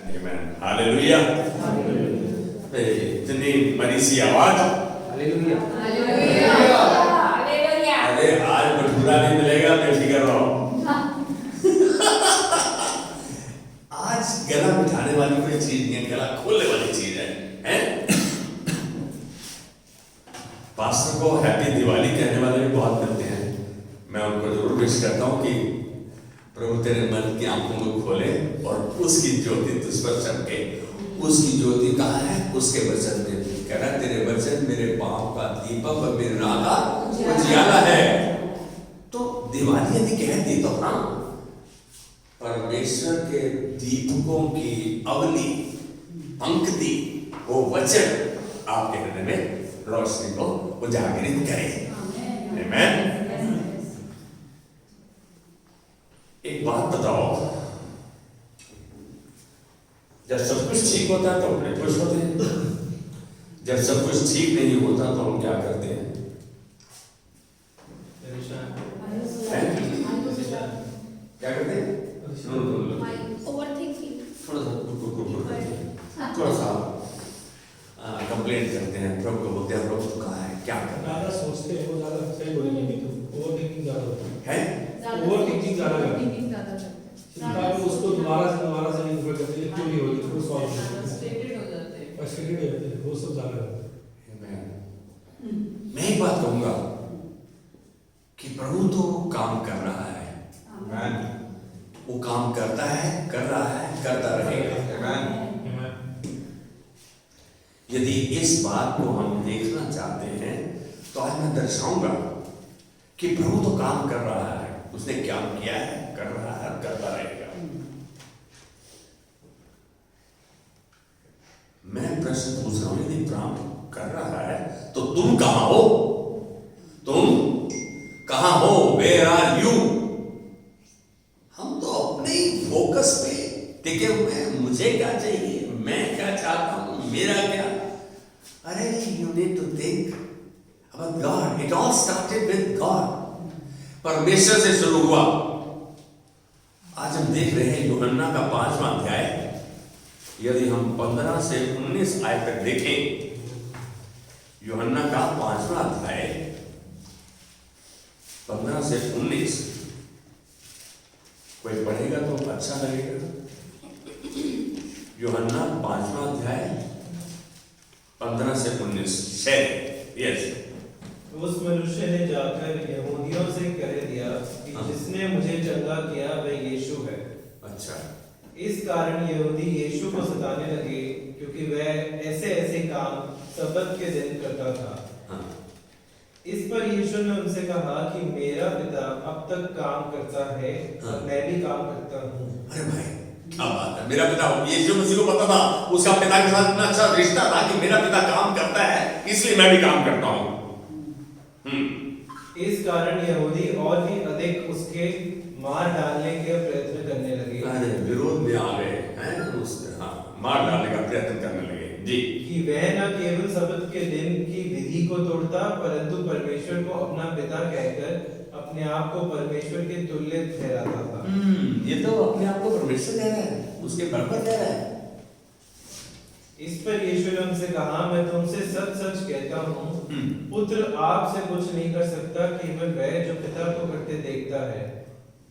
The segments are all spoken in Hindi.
आमेन, हालेलुया। इतनी मरी सी आवाज, हालेलुया हालेलुया। अरे आज भटूरा नहीं मिलेगा, मैं फिक्र रहा हूं। आज गला बिठाने वाली कोई चीज नहीं है, गला खोलने वाली चीज है, हैं? पास्टर को हैप्पी दिवाली कहने वाले भी बहुत मिलते हैं। मैं उनको जरूर विश करता हूं कि प्रभु तेरे मन की आंखों को खोले और उसकी ज्योति तुझ पर चमके। उसकी ज्योति कहाँ है? उसके वचन में। कह रहा तेरे वचन मेरे पांव का दीपक और मेरे राह का उजियाला है। तो दिवाली यदि कह दी तो हाँ, परमेश्वर के दीपकों की अवली पंक्ति, वो वचन आपके हृदय में रोशनी को उजागरित करे। आमेन। एक बात बताओ, जब सब कुछ ठीक होता है तो बड़े खुश होते हैं, जब सब कुछ ठीक नहीं होता तो हम क्या करते हैं? क्या करते हैं? थोड़ा सा कंप्लेंट करते हैं, प्रभु को बोलते हैं प्रभु कहाँ है, क्या करना है? सोचते हैं वो ज्यादा सही बोलेंगे, तो ओवर थिंकिंग ज्यादा होता है? ओवर थिंकिंग ज्यादा करते हैं, उसको दोबारा से नहीं करते हैं, क्यों नहीं होती, उसको सॉल्व फ्रस्ट्रेटेड हो जाते हैं, फ्रस्ट्रेटेड हो जाते हैं, वो सब ज्यादा करते हैं। मैं एक बात कहूंगा कि प्रभु तो काम कर रहा है, वो काम करता है, कर रहा है, करता रहेगा। यदि इस बात को हम देखना चाहते हैं तो आज मैं दर्शाऊंगा कि प्रभु तो काम कर रहा है, उसने क्या किया है, कर रहा है, करता रहेगा। मैं प्रश्न पूछ रहा हूं, यदि प्रभु कर रहा है तो तुम कहां हो? तुम कहां हो? Where are you? हम तो अपने ही फोकस पे टिके हुए हैं। मुझे क्या चाहिए, मैं क्या चाहता हूं, मेरा क्या? अरे you need to think about God. It all started with God. परमेश्वर से शुरू हुआ। आज हम देख रहे हैं यूहन्ना का 5वां अध्याय। यदि हम 15 से 19 आयत तक देखें, यूहन्ना का 5वां अध्याय 15 से 19, कोई पढ़ेगा तो अच्छा लगेगा। यूहन्ना 5वां अध्याय 15 से 19। यस। उस मनुष्य ने जाकर यहूदियों से कह दिया कि जिसने मुझे चंगा किया वह यीशु है। अच्छा। इस कारण यहूदी यीशु को सताने लगे, क्योंकि वह ऐसे ऐसे काम सब्बत के दिन करता था। हाँ। इस पर यीशु ने उनसे कहा कि मेरा पिता अब तक काम करता है और मैं भी काम करता हूँ। अरे भाई क्या बात है! मेरा पिता, यीशु मसीह को पता था उसका पिता के साथ इतना अच्छा रिश्ता था कि मेरा पिता काम करता है इसलिए मैं भी काम करता हूँ। इस कारण यहूदी और भी अधिक उसके मार डालने के प्रयत्न करने लगे। अरे विरोध में आ गए हैं उसके, हाँ, मार डालने का प्रयत्न करने लगे जी। कि वह न केवल सब्त के दिन की विधि को तोड़ता, परंतु परमेश्वर को अपना पिता कहकर अपने आप को परमेश्वर के तुल्य ठहराता था। ये तो अपने आप को परमेश्वर कह रहा है, उसके बराबर कह रहा है। इस पर यीशु ने उनसे कहा, मैं तुमसे सच सच कहता हूँ, पुत्र आपसे कुछ नहीं कर सकता केवल वह जो पिता को करते देखता है,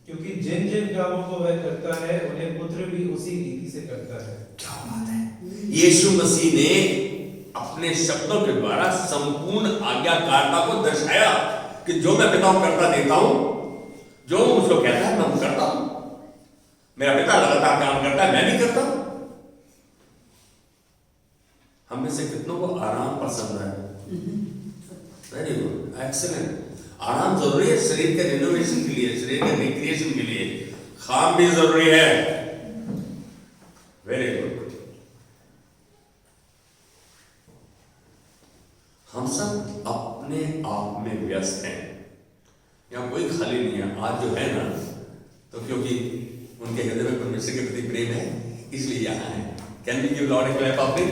क्योंकि जिन जिन कामों को वह करता है उन्हें पुत्र भी उसी रीति से करता है। क्या बात है! यीशु मसीह ने अपने शब्दों के द्वारा संपूर्ण आज्ञाकारिता को दर्शाया कि जो मैं पिता को करता देखता हूं, जो मुझको कहता है मैं वो करता हूं। मेरा पिता लगातार काम करता है, मैं भी करता हूं। हम में से कितनों को आराम पसंद है? Very good, excellent. आराम जरूरी है शरीर के रिनोवेशन के लिए, शरीर के रिक्रिएशन के लिए। काम भी जरूरी है। Very good. हम सब अपने आप में व्यस्त हैं, यहाँ कोई खाली नहीं है। आज जो है ना, तो क्योंकि उनके हृदय में परमेश्वर के प्रति प्रेम है इसलिए यहाँ है। Can we give Lord a clap of it?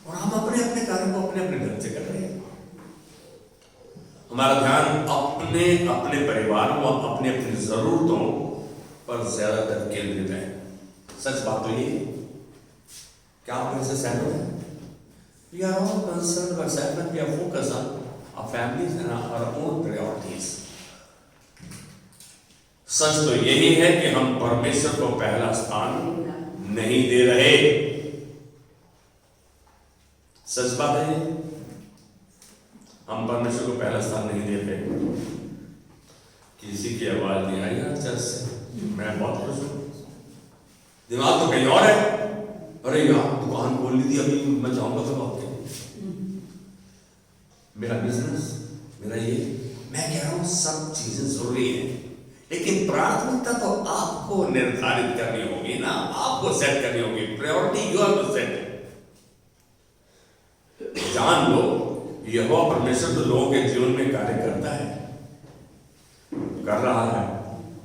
और हम अपने अपने कार्यों को अपने अपने ढंग से कर रहे हैं। हमारा ध्यान अपने अपने अपने परिवार व अपने अपनी जरूरतों पर ज्यादातर केंद्रित है। सच बात तो ये है। क्या आप मेरे से सहमत हैं? We are all concerned about self-help. We are focused on our families and our own priorities. सच तो यही है कि हम परमेश्वर को पहला स्थान नहीं दे रहे। सच बात है, हम परमेश्वर को पहला स्थान नहीं दे रहे। किसी की आवाज नहीं आई यार चर्च से, मैं बहुत खुश हूं। दिमाग तो कहीं और है। अरे यार दुकान खोल ली थी, अभी मैं जाऊंगा तो आपके मेरा बिजनेस, मेरा ये, मैं कह रहा हूं सब चीजें जरूरी है, लेकिन प्राथमिकता तो आपको निर्धारित करनी होगी ना, आपको सेट करनी होगी। Priority you have to set. जान लो, यहोवा परमेश्वर तो लोगों के जीवन में कार्य करता है, कर रहा है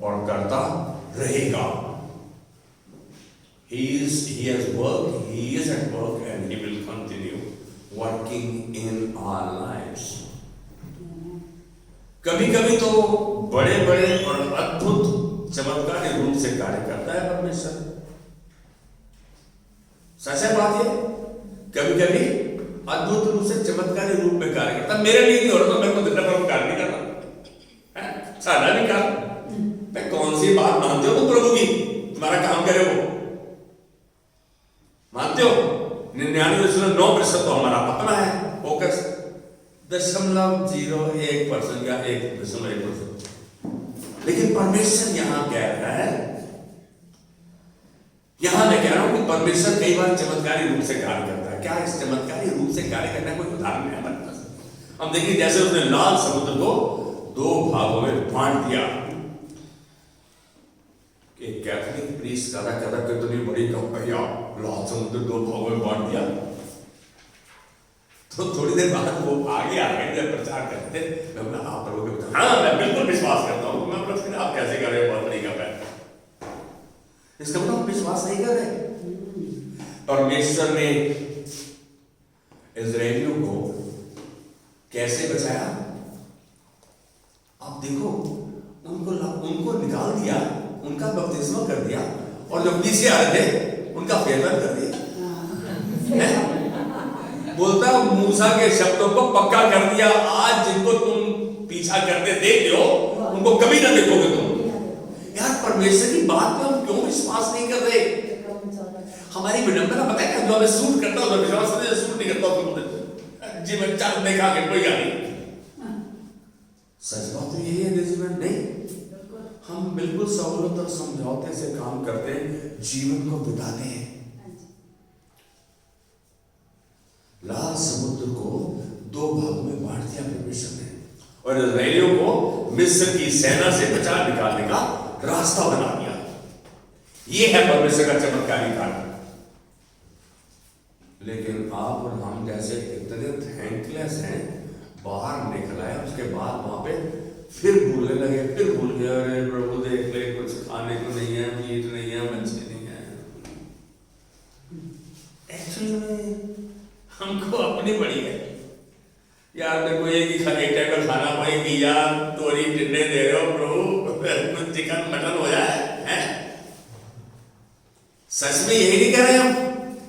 और करता रहेगा। He has worked, he is at work and he will continue working in our lives. कभी कभी तो बड़े बड़े और अद्भुत चमत्कारी रूप से कार्य करता है परमेश्वर। सच है बात ये, कभी कभी अद्भुत रूप से चमत्कारी रूप में कार्य करता है। मेरे लिए नहीं हो रहा तो मेरे को दिन भर कार्य नहीं करना है, सारा नहीं कर। मैं कौन सी बात मानते हो तुम प्रभु की, तुम्हारा काम करे वो मानते हो? 99.9% तो हमारा अपना है फोकस, 0.01% या 1.1%। लेकिन परमेश्वर यहां कह रहा है, यहां मैं कह रहा हूं कि परमेश्वर कई बार चमत्कारी रूप से कार्य करता है। क्या इस चमत्कारी रूप से कार्य करने का कोई उदाहरण है हमारे पास? हम देखिए जैसे उसने लाल समुद्र को 2 भागों में बांट दिया। कैथोलिक प्रीस्ट कहता कितनी बड़ी कंपनियां लाल समुद्र 2 भागों में बांट दिया। तो थोड़ी देर बाद वो आगे आ गए जब प्रचार करते, मैं बोला आप प्रभु के, हाँ मैं बिल्कुल विश्वास करता हूँ। मैं बोला फिर आप कैसे कर रहे हो, बहुत नहीं कर पाए। इसका मतलब आप विश्वास नहीं कर रहे। परमेश्वर ने इजराइलियों को कैसे बचाया आप देखो, उनको निकाल दिया, उनका बपतिस्मा कर दिया, और जो पीछे आ रहे थे उनका फेवर कर दिया। बोलता मूसा के शब्दों को पक्का कर दिया, आज जिनको तुम पीछा करते देख लो उनको कभी ना देखोगे तुम। यार परमेश्वर की बात पे हम क्यों विश्वास नहीं कर रहे? हमारी विडंबना पता है क्या, जो हमें सूट करता है विश्वास करते, सूट नहीं करता तुम जी मैं चार देखा के कोई गाली। सच बात तो यही है रेजिमेंट नहीं, हम बिल्कुल सहूलत और समझौते से काम करते, जीवन को बिताते हैं। लाल समुद्र को 2 भागों में बांट दिया परमेश्वर ने, और इस्राएलियों को मिस्र की सेना से बचा निकालने का रास्ता बना दिया। यह है परमेश्वर का चमत्कारी कार्य। लेकिन आप और हम जैसे इतने थैंकलेस हैं, बाहर निकल आए, उसके बाद वहां पे फिर भूलने लगे, फिर भूल गए, अरे प्रभु देख ले कुछ खाने को नहीं है, मीट नहीं है, मछली नहीं है। एक्चुअली में हमको अपनी बड़ी है यार, मेरे को एक टाइम का खाना पड़े कि यार तोरी टिंडे दे रहे हो प्रभु, कुछ चिकन मटन हो जाए हैं? सच में यही नहीं कह रहे हम,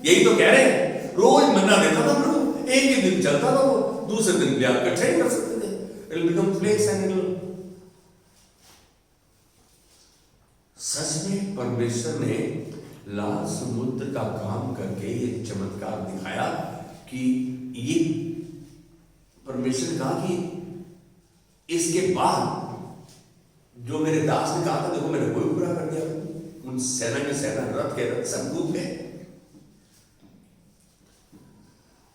यही तो कह रहे हैं। रोज मन्ना देता था प्रभु, एक ही दिन चलता था वो, दूसरे दिन भी आप इकट्ठे ही कर सकते थे। It'll become flakes and it'll... सच में परमेश्वर ने लाल समुद्र का काम करके ये चमत्कार दिखाया कि ये परमेश्वर ने कहा कि इसके बाद जो मेरे दास ने कहा था, देखो मैंने कोई पूरा कर दिया, उन सेना के सेना, रथ के रथ सब डूब गए।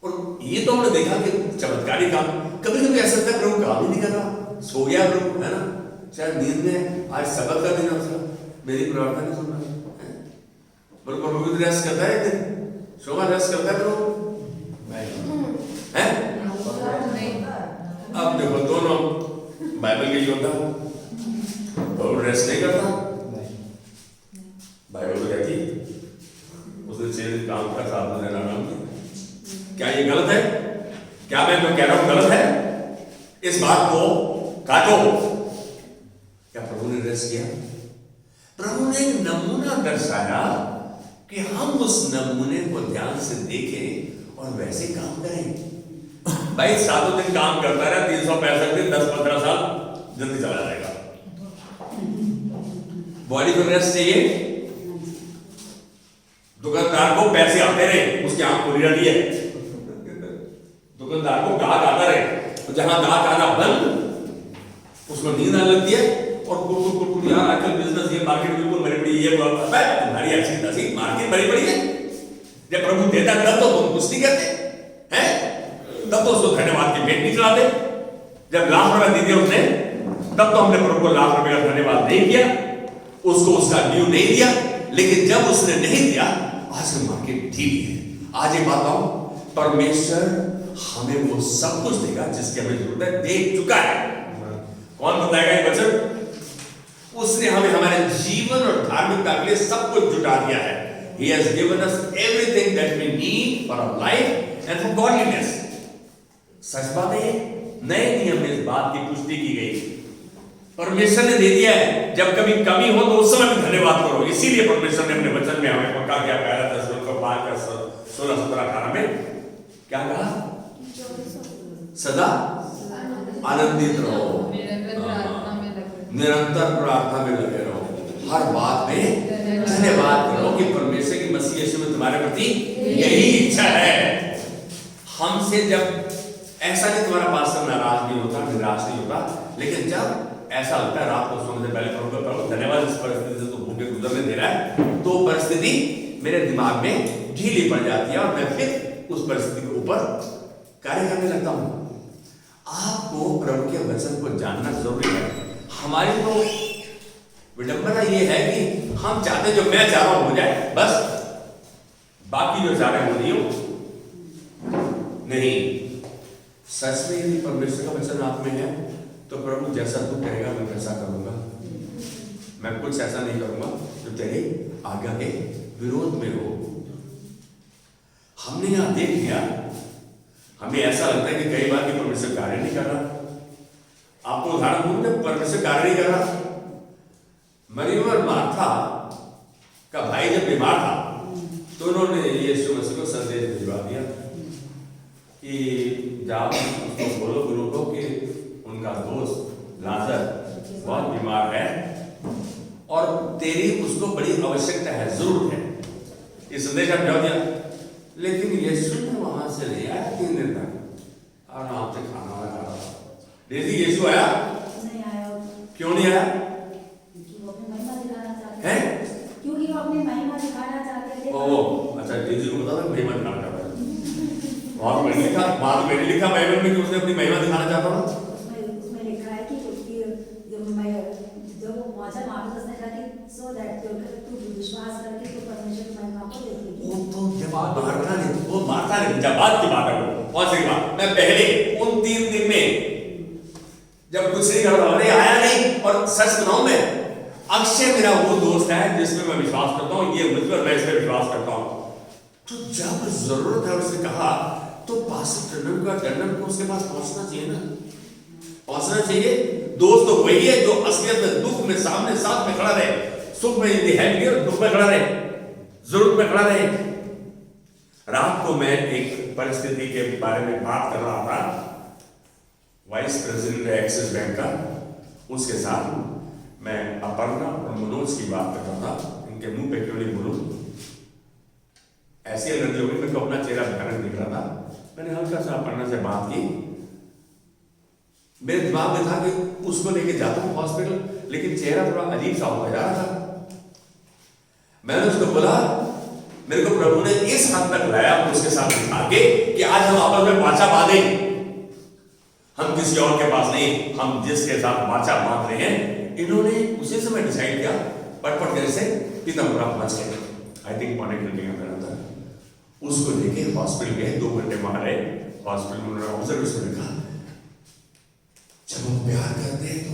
और ये तो हमने देखा कि चमत्कारी काम। कभी कभी ऐसा लगता है प्रभु काम ही नहीं कर रहा, सो गया प्रभु, है ना, शायद नींद में, आज सबक का दिन है, मेरी प्रार्थना नहीं सुन रहा है। बोलो प्रभु भी रेस्ट करता है, एक दिन शोभा रेस्ट करता है प्रभु है? अब देखो दोनों बाइबल के योद्धा, प्रभु रेस्ट नहीं करता, बाइबल तो कहती उसने 6 दिन काम का, 7 दिन आराम किया। क्या ये गलत है? क्या मैं तो कह रहा हूं गलत है? इस बात को काटो। क्या प्रभु ने रेस्ट किया? प्रभु ने एक नमूना दर्शाया कि हम उस नमूने को ध्यान से देखें और वैसे काम करें। भाई 7 दिन काम करता रहा, 365 दिन, 10-15 साल जल्दी चला जाएगा। बॉडी को रेस्ट चाहिए। दुकानदार को पैसे आते रहे, उसकी आंख खुली रहती है। दुकानदार को ग्राहक आता रहे, तो जहां ग्राहक आना बंद, उसको नींद आने लगती है और कुट यार आजकल बिजनेस ये मार्केट बिल्कुल बड़ी बड़ी ये तुम्हारी ऐसी तैसी मार्केट बड़ी बड़ी है। जब प्रभु देता तब तो तुम कुछ नहीं करते हैं, तब तो उसको धन्यवाद की भेंट नहीं चलाते। जब ₹1,00,000 दे दिया उसने, तब तो हमने प्रभु को ₹1,00,000 का धन्यवाद नहीं किया, उसको उसका ड्यू नहीं दिया। लेकिन जब उसने नहीं दिया, आज की मार्केट ढीली है। आज एक बात कहूं, परमेश्वर हमें वो सब कुछ देगा जिसकी हमें जरूरत है, दे चुका है। कौन बताएगा ये वचन? उसने हमें हमारे जीवन और धार्मिकता के लिए सब कुछ जुटा दिया है। He has given us everything that we need for our life and for godliness. सच बात है, नए नियम में इस बात की पुष्टि की गई। परमेश्वर ने दे दिया है, जब कभी कमी हो तो उस समय भी धन्यवाद करो। इसीलिए परमेश्वर ने अपने वचन में हमें पक्का किया, पहला थिस्सलुनीके 5:16-17-18 में क्या कहा? सदा आनंदित रहो, निरंतर प्रार्थना में लगे रहो, हर बात में धन्यवाद करो कि परमेश्वर की मसीह यीशु में तुम्हारे प्रति यही इच्छा है। हमसे जब ऐसा नहीं तुम्हारा पास्टर नाराज नहीं होता, निराश नहीं होता, लेकिन जब ऐसा लगता है रात को सोने से पहले प्रभु धन्यवाद इस परिस्थिति से तो भूखे गुजरने दे रहा है, तो परिस्थिति मेरे दिमाग में ढीली पड़ जाती है और मैं फिर उस परिस्थिति के ऊपर कार्य करने लगता हूं। आपको प्रभु के वचन को जानना जरूरी है। हमारी तो विडंबना ये है कि हम चाहते जो मैं चाह रहा हूं हो जाए, बस बाकी जो चाह रहे हो नहीं हो। नहीं, सच में यदि परमेश्वर का वचन आप में है तो प्रभु जैसा तू कहेगा मैं वैसा करूंगा। मैं कुछ ऐसा नहीं करूंगा जो तेरी आज्ञा के विरोध में हो। हमने यहां देख लिया, हमें ऐसा लगता है कि कई बार कि परमेश्वर कार्य नहीं कर रहा। आपको उदाहरण दूं, जब परमेश्वर कार्य नहीं कर रहा, मरियम और मार्था का भाई जब बीमार था तो उन्होंने यीशु मसीह को संदेश भिजवा दिया कि जाओ उसको बोलो गुरु को कि उनका दोस्त लाजर बहुत बीमार है और तेरी उसको बड़ी आवश्यकता है, जरूरत है। ये संदेश आप भिजवा दिया। लेकिन यीशु ने वहां से ले आया 3 दिन तक आराम से खाना वाला खा रहा था। डेजी यीशु आया? नहीं आया। क्यों नहीं आया? क्योंकि वो अपनी महिमा दिखाना चाहते हैं? क्योंकि वो अपनी महिमा दिखाना चाहते थे। ओह अच्छा, डेजी को बता दो महिमा दिखाना चाहता है। वहां तो मैंने लिखा, बाइबल में कि उसने अपनी महिमा दिखाना चाहता था। उसमें लिखा है कि जब वो पहुंचा वहां पे उसने कहा कि सो दैट तू विश्वास करके तो परमेश्वर की महिमा को देखेगी। वो तो जब मारता नहीं, जब बात की बात है वो कौन सी बात? मैं पहले उन 3 दिन में जब कुछ नहीं कर रहा, अरे आया नहीं। और सच बताऊं, मैं अक्षय मेरा वो दोस्त है जिसमें मैं विश्वास करता हूं, ये मुझ पर मैं इसमें विश्वास करता हूं। तो जब जरूरत है उसने कहा तो पास्टर टंडन को उसके पास पहुंचना चाहिए ना, पहुंचना चाहिए। दोस्त तो वही है जो असलियत में दुख में सामने साथ में खड़ा रहे, सुख में यदि हेल्प किया, दुख में खड़ा रहे, जरूरत में खड़ा रहे। रात को मैं एक परिस्थिति के बारे में बात कर रहा था, वाइस प्रेसिडेंट एक्सिस बैंक का, उसके साथ मैं अपर्णा और मनोज की बात कर रहा था। इनके मुंह पे क्यों नहीं बोलूं, ऐसी एनर्जी हो गई, मेरे को अपना चेहरा भयानक दिख रहा था। मैंने हल्का सा अपर्णा से बात की, मेरे दिमाग में था कि उसको लेके जाता हूं हॉस्पिटल, लेकिन चेहरा थोड़ा अजीब सा होता जा रहा था। मैंने उसको बोला, मेरे को प्रभु ने इस हद तक लाया उसके साथ बिठा के कि आज हम आपस में वाचा बांधेंगे। हम किसी और के पास नहीं, हम जिसके साथ वाचा बांध रहे हैं, इन्होंने उसी समय डिसाइड किया पटपट देर से पीतमपुरा पहुंच गए। आई थिंक 1 घंटे का अंदर उसको लेके हॉस्पिटल गए। 2 घंटे वहां रहे हॉस्पिटल में। ऑब्जर्वेशन में कहा, जब हम प्यार करते हैं तो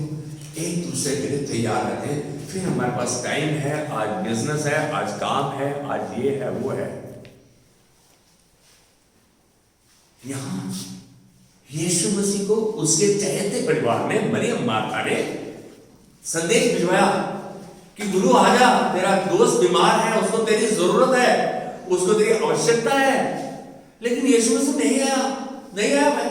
एक दूसरे के लिए तैयार रहते हैं, फिर हमारे पास टाइम है, आज बिजनेस है, आज काम है, आज ये है वो है। यहां यीशु मसीह को उसके चहेते परिवार में मरियम माता ने संदेश भिजवाया कि गुरु आजा, तेरा दोस्त बीमार है, उसको तेरी जरूरत है, उसको तेरी आवश्यकता है। लेकिन यीशु मसीह नहीं आया भाई।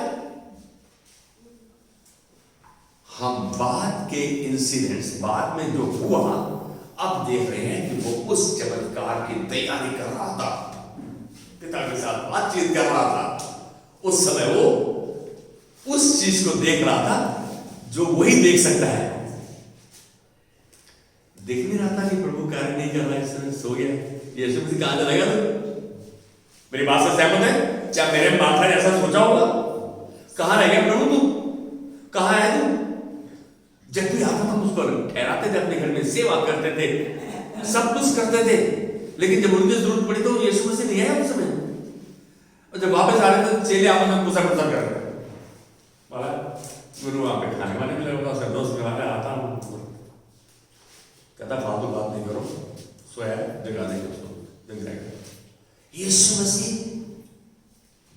हम बाद के इंसिडेंट्स, बाद में जो हुआ, अब देख रहे हैं कि वो उस चमत्कार की तैयारी कर रहा था, पिता के साथ बातचीत कर रहा था। उस समय वो उस चीज को देख रहा था जो वही देख सकता है। देख नहीं रहा था कि प्रभु कार्य नहीं कर रहा है, इस समय सो गया। यीशु मसीह कहां चलेगा? मेरी बात से सहमत है? क्या मेरे माथा ने ऐसा सोचा होगा? कहां रह गया प्रभु, तू कहां है तू? जब भी आता था उसको ठहराते थे, अपने घर में सेवा करते थे, सब कुछ करते थे। लेकिन जब उनकी जरूरत पड़ी तो यीशु मसीह नहीं आया उस समय। और जब वापस आ रहे थे, चेले आपस में कुसा कुसा कर रहे थे, बोला गुरु वहां पे खाने वाने मिला होगा, उसका दोस्त मिला आता हूं, कहता फालतू बात नहीं करो, सोया जगा देंगे उसको, जग जाएगा। यीशु मसीह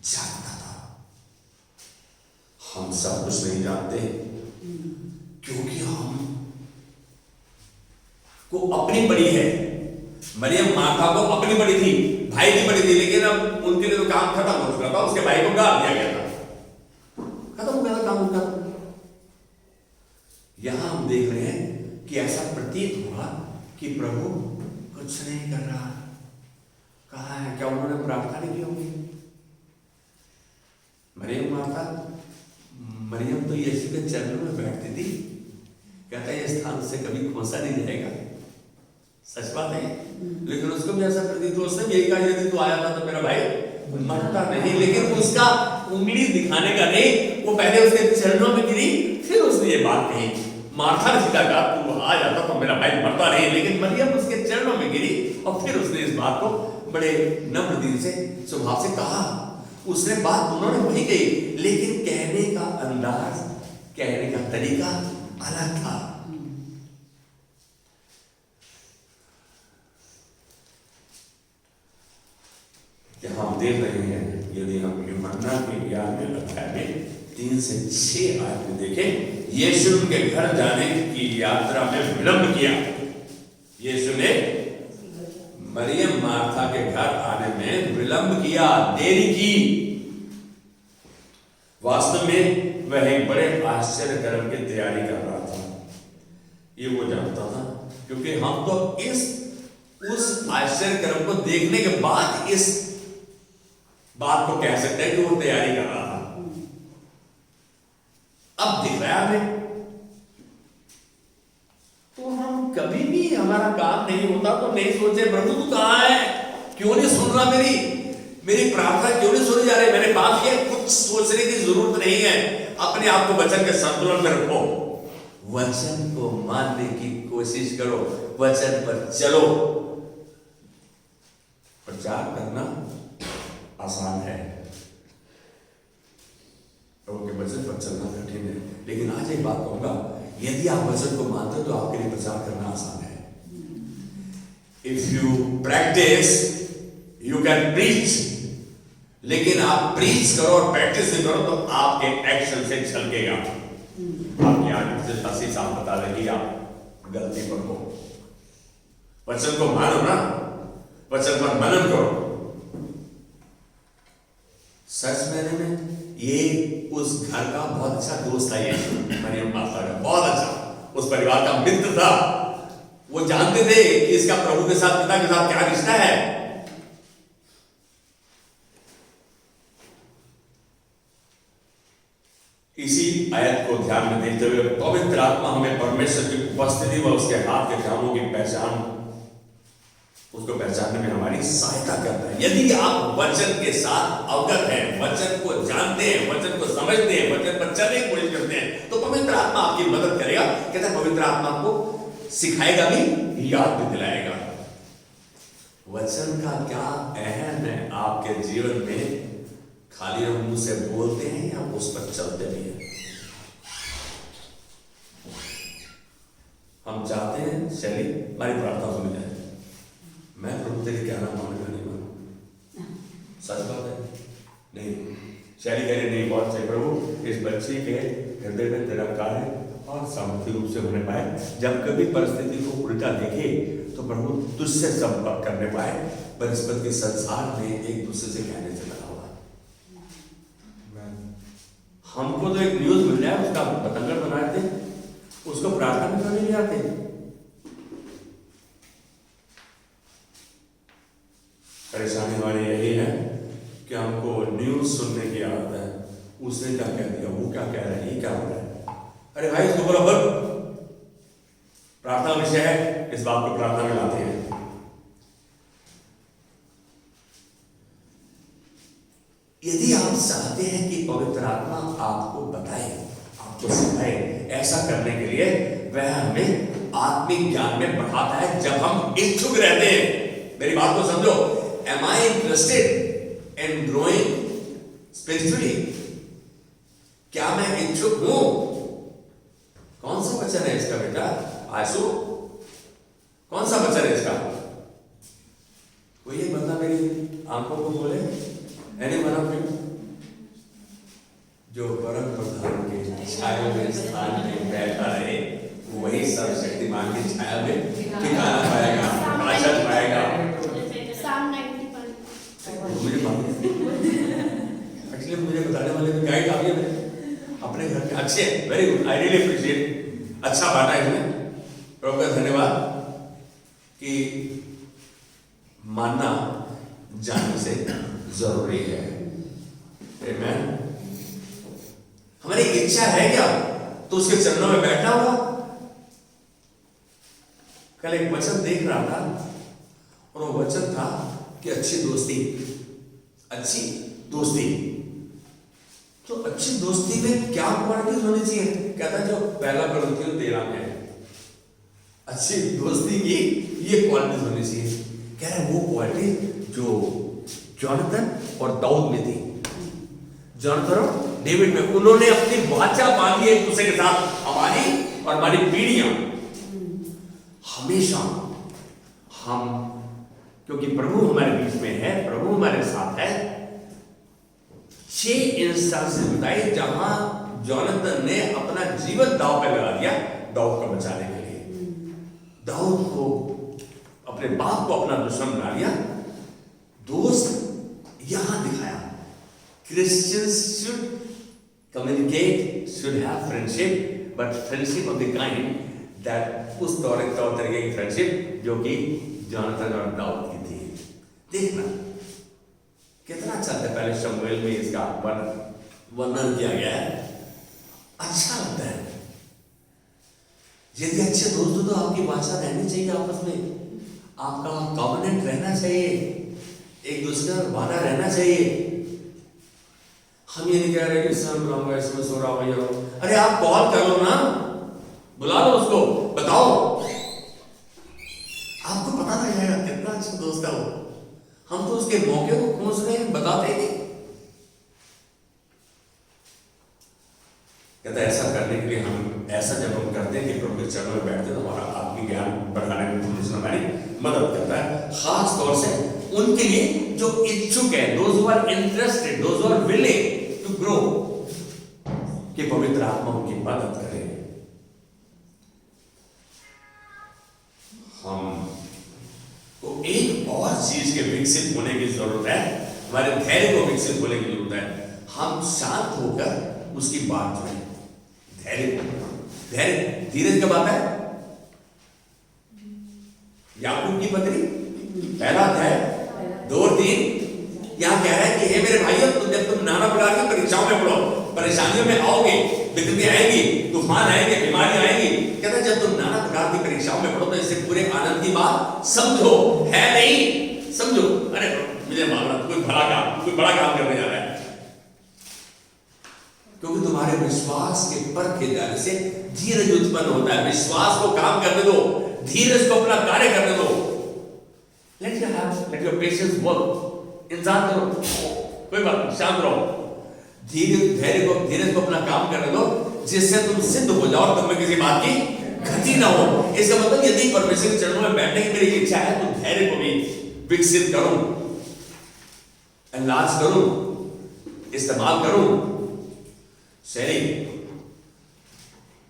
जानता था। हम सब कुछ नहीं जानते क्योंकि हम को अपनी पड़ी है। मरियम मार्था को अपनी पड़ी थी, भाई की पड़ी थी, लेकिन अब उनके लिए तो काम खत्म हो चुका था, उसके भाई को गाल दिया गया था, खत्म हो गया था काम उनका। यहां हम देख रहे हैं कि ऐसा प्रतीत हुआ कि प्रभु कुछ नहीं कर रहा। कहाँ है? क्या उन्होंने प्रार्थना नहीं की होगी? मरियम माता, मरियम तो यीशु के चरणों में बैठती थी, कहता है ये स्थान से कभी खोसा नहीं जाएगा। सच बात है। लेकिन उसको भी ऐसा प्रतीत हुआ, उसने भी यही कहा यदि तू आया था तो मेरा भाई मरता नहीं। लेकिन उसका उंगली दिखाने का नहीं, वो पहले उसके चरणों में गिरी, फिर उसने ये बात कही। मार्था ने सीधा कहा तू आ जाता तो मेरा भाई मरता नहीं, लेकिन मरियम उसके चरणों में गिरी और फिर उसने इस बात को बड़े नम्र दिल से, स्वभाव से कहा। उसने बात उन्होंने वही कही, लेकिन कहने का अंदाज, कहने का तरीका अलग था। हम देख रहे हैं, यदि हम यूहन्ना के 11वें अध्याय में 3 से 6 आयत में देखें, यीशु के घर जाने की यात्रा में विलंब किया। यीशु ने मरियम मार्था के घर आने में विलंब किया, देरी की। वास्तव में वह एक बड़े आश्चर्य कर्म की तैयारी कर रहा था, ये वो जानता था, क्योंकि हम तो उस आश्चर्य कर्म को देखने के बाद इस बात को कह सकते हैं कि वो तैयारी कर रहा था। अब दिख रहा है हमें, तो हम कभी भी हमारा काम नहीं होता तो नहीं सोचे प्रभु तू कहां है, क्यों नहीं सुन रहा मेरी प्रार्थना क्यों नहीं सुनी जा रही। मैंने बात किया, कुछ सोचने की जरूरत नहीं है, अपने आप को वचन के संतुलन में रखो, वचन को मानने की कोशिश करो, वचन पर चलो। प्रचार करना आसान है, प्रभु के वचन पर चलना कठिन है। लेकिन आज एक बात कहूंगा, यदि आप वचन को मानते हो तो आपके लिए प्रचार करना आसान है। If you practice you can preach, लेकिन आप प्रीच करो और प्रैक्टिस नहीं करो तो आपके एक्शन से झलकेगा। आपकी आंख से 80 साल बता देगी आप गलती पर हो। वचन को मानो ना, वचन पर मनन करो। सच में ये उस घर का बहुत अच्छा दोस्त था, ये मरियम माता का बहुत अच्छा, उस परिवार का मित्र था। वो जानते थे कि इसका प्रभु के साथ, पिता के साथ क्या रिश्ता है। इसी आयत को ध्यान में देखते हुए पवित्र आत्मा हमें परमेश्वर की उपस्थिति व उसके हाथ के कामों की पहचान, उसको पहचानने में हमारी सहायता करता है। यदि आप वचन के साथ अवगत हैं, वचन को जानते हैं, वचन को समझते हैं, वचन पर चलने की कोशिश करते हैं, तो पवित्र आत्मा आपकी मदद करेगा। कहता है पवित्र आत्मा आपको सिखाएगा भी, याद भी दिलाएगा। वचन का क्या अहम है आपके जीवन में, खाली हम मुंह से बोलते हैं या उस पर चलते भी हैं। हम चाहते हैं शैली हमारी प्रार्थना सुनी जाए, मैं प्रभु तेरी कहना मानूंगा नहीं मानूं, सच बात है नहीं। शैली कह रही नहीं, बहुत सही प्रभु, इस बच्चे के हृदय में तेरा कार्य और सामर्थ्य रूप से होने पाए। जब कभी परिस्थिति को उल्टा देखे तो प्रभु तुझसे संपर्क करने पाए। बृहस्पति के संसार में एक दूसरे से कहने से लगा हुआ। हमको तो एक न्यूज मिल जाए उसका बतंगड़ बना दे, उसको प्रार्थना में करने नहीं आते। परेशानी हमारी यही है कि हमको न्यूज सुनने की आदत है। उसने क्या कह दिया, वो क्या कह रहा है, ये क्या हो रहा है। अरे भाई इसको बराबर प्रार्थना विषय है, इस बात को प्रार्थना में लाते हैं। यदि आप चाहते हैं कि पवित्र आत्मा आपको बताए, आपको सिखाए, ऐसा करने के लिए वह हमें आत्मिक ज्ञान में बढ़ाता है जब हम इच्छुक रहते हैं। मेरी बात को समझो। Am I interested in growing spiritually? क्या मैं इच्छुक हूं? कौन सा वचन है इसका बेटा? आशु, कौन सा वचन है इसका? कोई एक बंदा मेरी आंखों को बोले, एनी वन ऑफ यू, जो परम प्रधान के छाया में स्थान में बैठा रहे, वही सर्वशक्तिमान की छाया में ठिकाना पाएगा, आशीष पाएगा। मुझे मुझे बताने वाले में गाइड आ गए अपने घर के। अच्छे, very good, I really appreciate. अच्छा बात है इसमें, प्रभु का धन्यवाद कि मानना जानने से जरूरी है। आमीन। हमारी इच्छा है क्या तो उसके चरणों में बैठना होगा। कल एक वचन देख रहा था और वो वचन था कि अच्छी दोस्ती, अच्छी दोस्ती। तो अच्छी दोस्ती में क्या क्वालिटीज होनी चाहिए? कहता जो पहला कुरिन्थियों 13 में है, अच्छी दोस्ती की ये क्वालिटीज होनी चाहिए। कह रहे वो क्वालिटी जो जोनाथन और दाऊद में थी। जोनाथन और डेविड में, उन्होंने अपनी वाचा बांधी एक दूसरे के साथ। हमारी और हमारी पीढ़ियां हमेशा हम, क्योंकि प्रभु हमारे बीच में है, प्रभु हमारे साथ है। 6 इंस्टांसेस बताए जहां जोनाथन ने अपना जीवन दांव पे लगा दिया दाऊद को बचाने के लिए। दाऊद को, अपने बाप को अपना दुश्मन बना लिया। दोस्त यहां दिखाया। Christians should communicate, should have friendship, but friendship of the kind that, उस तरीके की फ्रेंडशिप जो कि जोनाथन और दाऊद की थी। देखना कितना अच्छा था। पहले शमूएल में इसका वर्णन किया गया है। अच्छा लगता है। यदि अच्छे दोस्त हो तो आपकी भाषा रहनी चाहिए आपस में, आपका कॉन्फिडेंट रहना चाहिए, एक दूसरे का वादा रहना चाहिए। हम ये नहीं कह रहे कि सर बुलाऊंगा, इसमें सो रहा भैया। अरे आप कॉल कर लो ना, बुला लो उसको, बताओ, आपको पता लग जाएगा कितना अच्छा दोस्त है वो। हम तो उसके मौके को खोज रहे हैं, बताते ही नहीं। कहता ऐसा करने के लिए हम, ऐसा जब हम करते हैं कि प्रभु के चरणों में बैठते हैं तो हमारा आत्मिक ज्ञान बढ़ाने में हमारी मदद करता है। खास तौर से उनके लिए जो इच्छुक है, those who are interested, those who are willing to grow, कि पवित्र आत्मा उनकी मदद करे। हम तो एक और चीज के विकसित होने की जरूरत है, हमारे धैर्य को विकसित होने की जरूरत है। हम शांत होकर उसकी बात सुने। धैर्य, धीरज कब आता है? याकूब की पत्री पहला अध्याय 2 और 3 यहां कह रहा है कि हे मेरे भाइयों, तुम जब तुम नाना प्रकार की परीक्षाओं में पड़ो, परेशानियों में आओगे, विपत्ति आएगी, तूफान आएंगे, बीमारी आएगी। कहता जब तुम नाना प्रकार की परीक्षाओं में पड़ो तो इससे पूरे आनंद की बात समझो, है नहीं समझो। अरे मुझे मालूम कोई बड़ा काम करने जा रहा है, क्योंकि तुम्हारे विश्वास के परखे जाने से धीरज उत्पन्न होता है। विश्वास को काम करने दो, धीरज को अपना कार्य करने दो। Let your patience work. इंतजार करो, कोई बात नहीं, शांत रहो। धीरज को अपना काम करने दो, जिससे तुम सिद्ध हो जाओ, तुम में किसी बात की घटी ना हो। इसका मतलब यदि परमेश्वर के चरणों में बैठने की मेरी इच्छा है तो धैर्य को भी विकसित करूं, इलाज करूं, इस्तेमाल करूं। शेयरिंग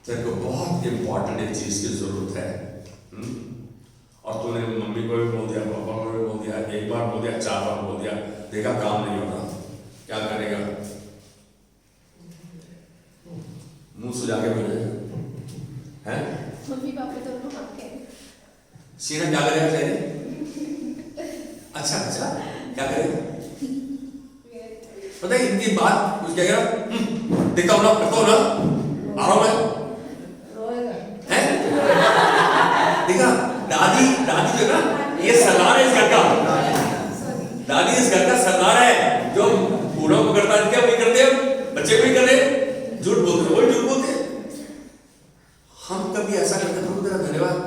तेरे को बहुत इंपॉर्टेंट एक चीज की जरूरत है, और तूने मम्मी को भी बोल दिया, पापा को भी बोल दिया, एक बार बोल दिया, 4 बार बोल दिया, देखा काम नहीं हो रहा, क्या करेगा? मुंह सुझा के बोलेगा, हैं? मम्मी पापा दोनों हाँ कह रहे। सीना क्या करेगा तेरे? अच्छा क्या करेगा? पता है इनकी बात कुछ क्या करेगा? देखता हूँ ना, करता हूँ ना, आ रहा हूँ मैं, रोएगा। हैं? देखा दादी जो है ना, ये सरदार है इस घर का, दादी इस घर का सरदार है, जो बूढ़ों को करता है क्या वही करते हैं, बच्चे भी कर रहे, झूठ बोलते वही झूठ बोलते। हम कभी ऐसा करते प्रभु तेरा धन्यवाद,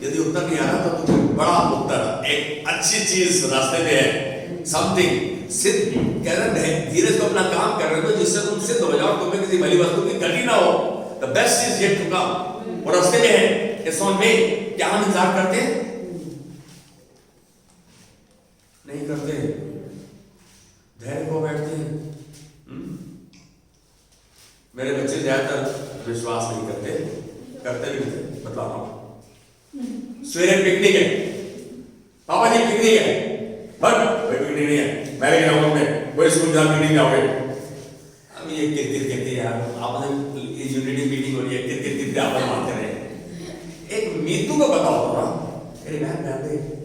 यदि उत्तर नहीं आ रहा तो तुझे बड़ा उत्तर, एक अच्छी चीज रास्ते में है, समथिंग सिद्ध कह रहे हैं, धीरज को अपना काम कर रहे हो जिससे तुम सिद्ध हो जाओ, तुम्हें किसी भली वस्तु की कटी ना हो। The best is yet to come, वो रास्ते में है, इट्स ऑन वे। क्या हम इंतजार करते हैं? नहीं करते, धैर्य को बैठते हैं। मेरे बच्चे ज्यादातर विश्वास नहीं करते, करते भी नहीं, बता रहा हूं। सवेरे पिकनिक है, पापा जी पिकनिक है, बट कोई पिकनिक नहीं है, मैं लेके जाऊंगा, कोई स्कूल जा पिकनिक जाओगे। अब ये किरकिर कहते हैं यार, आपने यूनिटी मीटिंग हो रही है, किरकिर आपस मारते रहे। एक मीतू को पता होगा ना, अरे मैं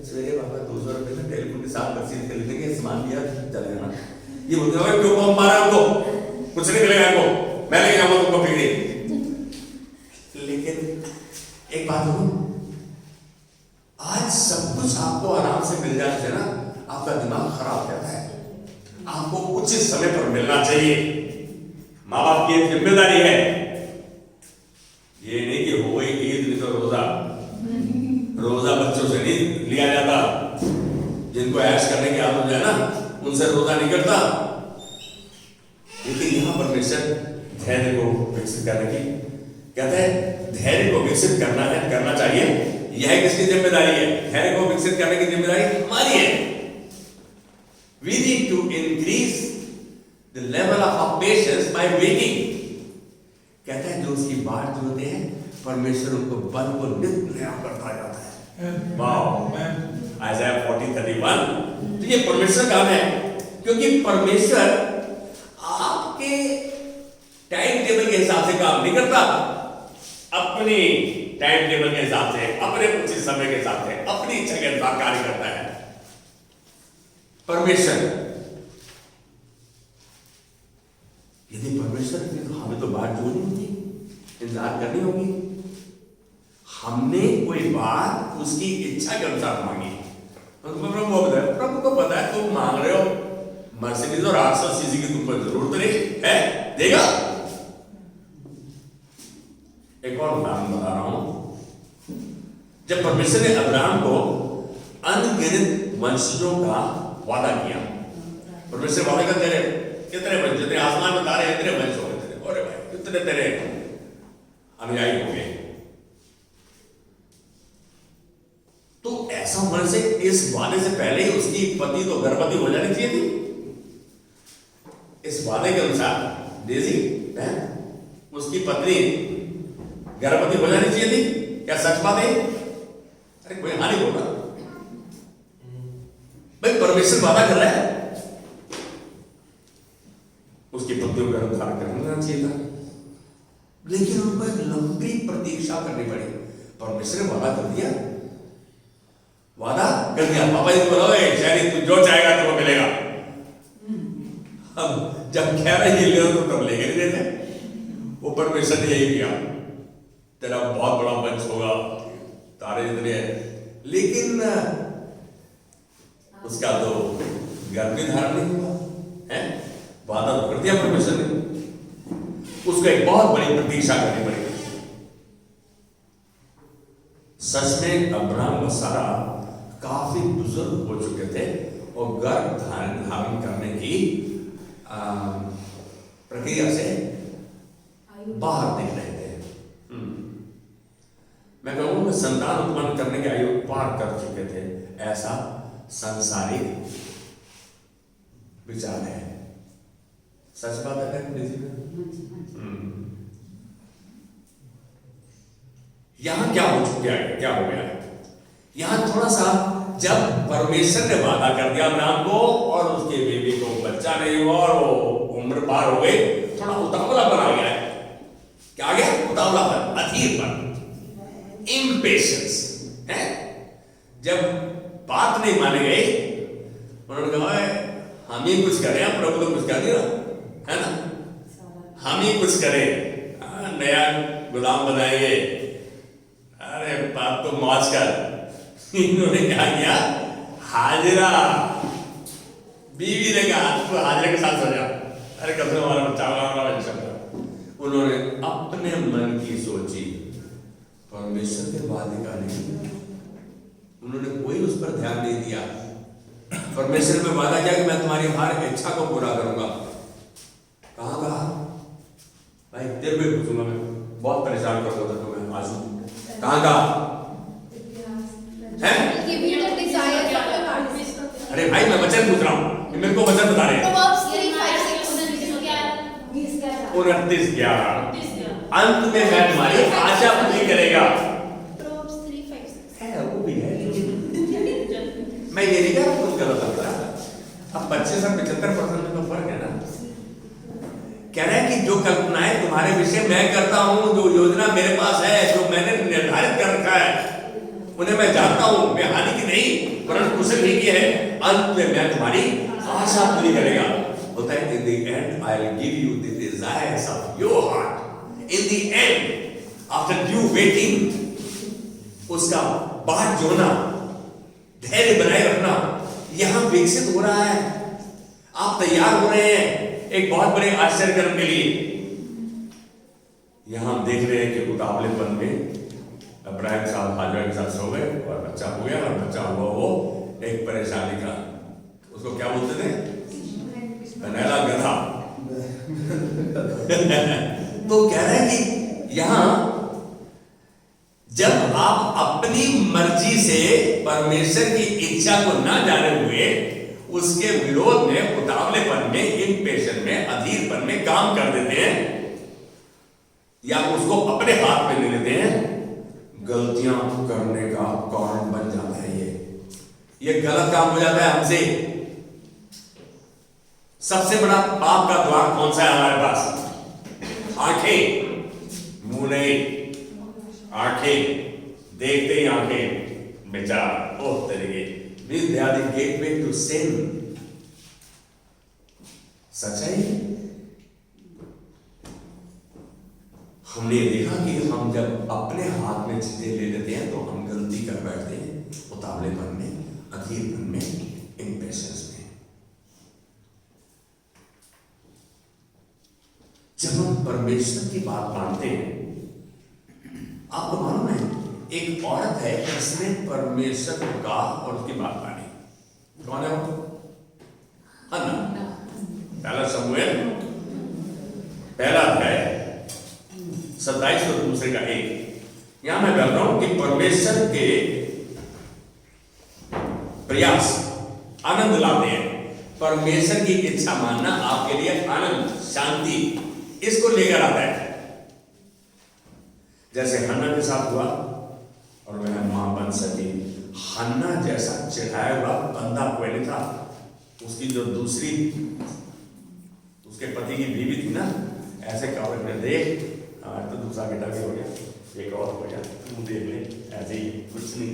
सवेरे पापा 200 रुपए में टेलीफोन के साथ रसीद खरीद लेंगे, सामान दिया चले जाना। ये बोलते हैं क्यों कम मारा हमको, कुछ नहीं मिलेगा हमको, मैं लेके जाऊंगा तुमको पिकनिक। लेकिन एक बात हो, आज सब कुछ आपको आराम से मिल जाए ना, आपका दिमाग खराब हो जाता है। आपको उचित समय पर मिलना चाहिए, माँ बाप की एक जिम्मेदारी है। ये नहीं कि हो गई ईद नहीं तो रोजा बच्चों से नहीं लिया जाता, जिनको ऐश करने की आदत है ना, उनसे रोजा नहीं करता। लेकिन यहां परमेश्वर धैर्य को विकसित करने की कहते हैं, धैर्य को विकसित करना है, करना चाहिए। यह किसकी जिम्मेदारी है? धैर्य को विकसित करने की जिम्मेदारी हमारी है। We need to increase the level of our patience by waiting. कहते हैं जो उसकी बाट जोते हैं, परमेश्वर उनको बल को नित्य नया करता जाता है। वाह, आइज़ाया 40:31। तो ये परमेश्वर काम है, क्योंकि परमेश्वर आपके टाइम टेबल के हिसाब से काम नहीं करता, अपनी टाइम टेबल के हिसाब से, अपने उचित समय के हिसाब से, अपनी इच्छा के अनुसार कार्य करता है परमेश्वर। यदि परमेश्वर तो हमें तो बात जोड़नी होती, इंतजार करनी होगी। हमने कोई बात उसकी इच्छा के अनुसार मांगी, प्रभु को पता है तुम मांग रहे हो मर्सिडीज और 800 सीसी की तुमको जरूरत नहीं है, देगा। एक और उदाहरण बता रहा हूं। जब परमेश्वर ने अब्राहम को अनगिनत वंशजों का वादा किया, परमेश्वर वादा का तेरे कितने वंश, जितने आसमान में तारे इतने वंश हो गए, अरे भाई कितने तेरे अनुयायी होंगे। तो ऐसा होने से इस वादे से पहले ही उसकी पत्नी तो गर्भवती हो जानी चाहिए थी। इस वादे के अनुसार डेजी उसकी पत्नी गर्भवती हो जानी चाहिए थी। क्या सच बात है? अरे कोई हानि होगा भाई, परमेश्वर वादा कर रहा है, उसकी पत्नियों को गर्भ धारण करना चाहिए था, लेकिन उनको एक लंबी प्रतीक्षा करनी पड़ी। परमेश्वर ने वादा कर दिया, पापा जी बोलो शहरी तू जो चाहेगा तो वो मिलेगा। अब जब कह रहे ये ले तो तब लेके नहीं देते। वो परमेश्वर ने यही किया, तेरा बहुत बड़ा वंश होगा, तारे इतने हैं, लेकिन उसका तो गर्भ भी धारण नहीं हुआ है। वादा तो कर दिया परमेश्वर ने, उसको एक बहुत बड़ी प्रतीक्षा करनी पड़ी। सच में अब्राहम व सारा काफी बुजुर्ग हो चुके थे और गर्भ धारण करने की प्रक्रिया से बाहर दिख रहे थे। मैं कहूंगा संतान उत्पन्न करने की आयु पार कर चुके थे, ऐसा सांसारिक विचार है। सच बात है। यहां क्या हो चुका है, क्या हो गया? यहां थोड़ा सा, जब परमेश्वर ने वादा कर दिया अब्राहम को और उसके बेबी को बच्चा नहीं हुआ और वो उम्र पार हो गई, थोड़ा उतावलापन आ गया है। क्या आ गया? उतावलापन, अधीरपन, इम्पेशंस है। जब बात नहीं माने गई, उन्होंने कहा हम ही कुछ करें, प्रभु तो कुछ कर नहीं रहा है ना, हम ही कुछ करें, नया गुलाम बनाएंगे। अरे बात तो मौज कर। इन्होंने क्या किया? हाजिरा, बीवी ने कहा तू हाजिरा के साथ सो जा, अरे कब से हमारा बच्चा होगा, हमारा बच्चा होगा। उन्होंने अपने मन की सोची, परमेश्वर के वादे का नहीं। उन्होंने कोई उस पर ध्यान नहीं दिया। परमेश्वर ने वादा किया कि मैं तुम्हारी हर इच्छा को पूरा करूंगा। कहाँ कहा? भाई तेरे पे पूछूंगा, मैं बहुत परेशान कर रहा था तुम्हें आंसू। कहाँ कहा है? ये भी तो डिजायर का कोई पार्ट है। अरे भाई मैं वचन पूछ रहा हूँ, मेरे को वचन बता रहे हैं। Proverbs 3:5-6 29:11 अंत में मैं तुम्हारी आशा पूरी करेगा। Proverbs 3:5-6 है वो भी है, मैं ये नहीं कह रहा तुम गलत होता है। अब 25 और 75% में तो फर्क है ना। कह रहे हैं कि जो कल्पनाएं तुम्हारे विषय मैं करता हूं, जो योजना मेरे पास है, जो मैंने निर्धारित कर रखा है, उन्हें मैं जानता हूं। मैं हानि की नहीं परंतु कुशल ही की है। अंत में मैं तुम्हारी आशा पूरी करेगा। होता है in the end I will give you the desires of your heart. In the end, after due waiting, उसका बाद जोना, धैर्य बनाए रखना यहां विकसित हो रहा है। आप तैयार हो रहे हैं एक बहुत बड़े आश्चर्य कर्म के लिए। यहां हम देख रहे हैं कि उतावलेपन में अब्राहम साहब हाजिरा के साथ सो गए और बच्चा हो गया, और बच्चा हुआ वो एक परेशानी का, उसको क्या बोलते थे? नैला गधा। तो कह रहे हैं कि यहां जब आप अपनी मर्जी से परमेश्वर की इच्छा को ना जाने हुए उसके विरोध में, उतावलेपन में, इम्पेशंस में, अधीरपन में काम कर देते हैं या उसको अपने हाथ में ले लेते हैं, गलतियां करने का कारण बन जाता है। ये गलत काम हो जाता है हमसे। सबसे बड़ा पाप का द्वार कौन सा है हमारे पास? आंखें, मुंह नहीं, आंखें, देखते ही आंखें बेचार ओह तरीके, they are the gateway to sin। सच्चाई हमने देखा कि हम जब अपने हाथ में चीजें ले लेते हैं तो हम गलती कर बैठते हैं, उतावलेपन में, अधीरपन में, इम्पेशंस में। जब हम परमेश्वर की बात मानते हैं, आपको मालूम है एक औरत है जिसने परमेश्वर को कहा और उसकी बात मानी। कौन है वो? हन्ना। पहला शमूएल पहला अध्याय 27 और दूसरे का 1। यहां मैं कहता हूं कि परमेश्वर के प्रयास आनंद लाते हैं। परमेश्वर की इच्छा मानना आपके लिए आनंद, शांति, इसको लेकर आता है। जैसे हन्ना के साथ हुआ और वह मां बन सकी। हन्ना जैसा चिढ़ाया हुआ बंदा कोई नहीं था। उसकी जो दूसरी उसके पति की बीवी थी ना, ऐसे कवर में देख, तो दूसरा बेटा भी हो गया, एक और हो गया, तू देख ले, ऐसे ही कुछ नहीं।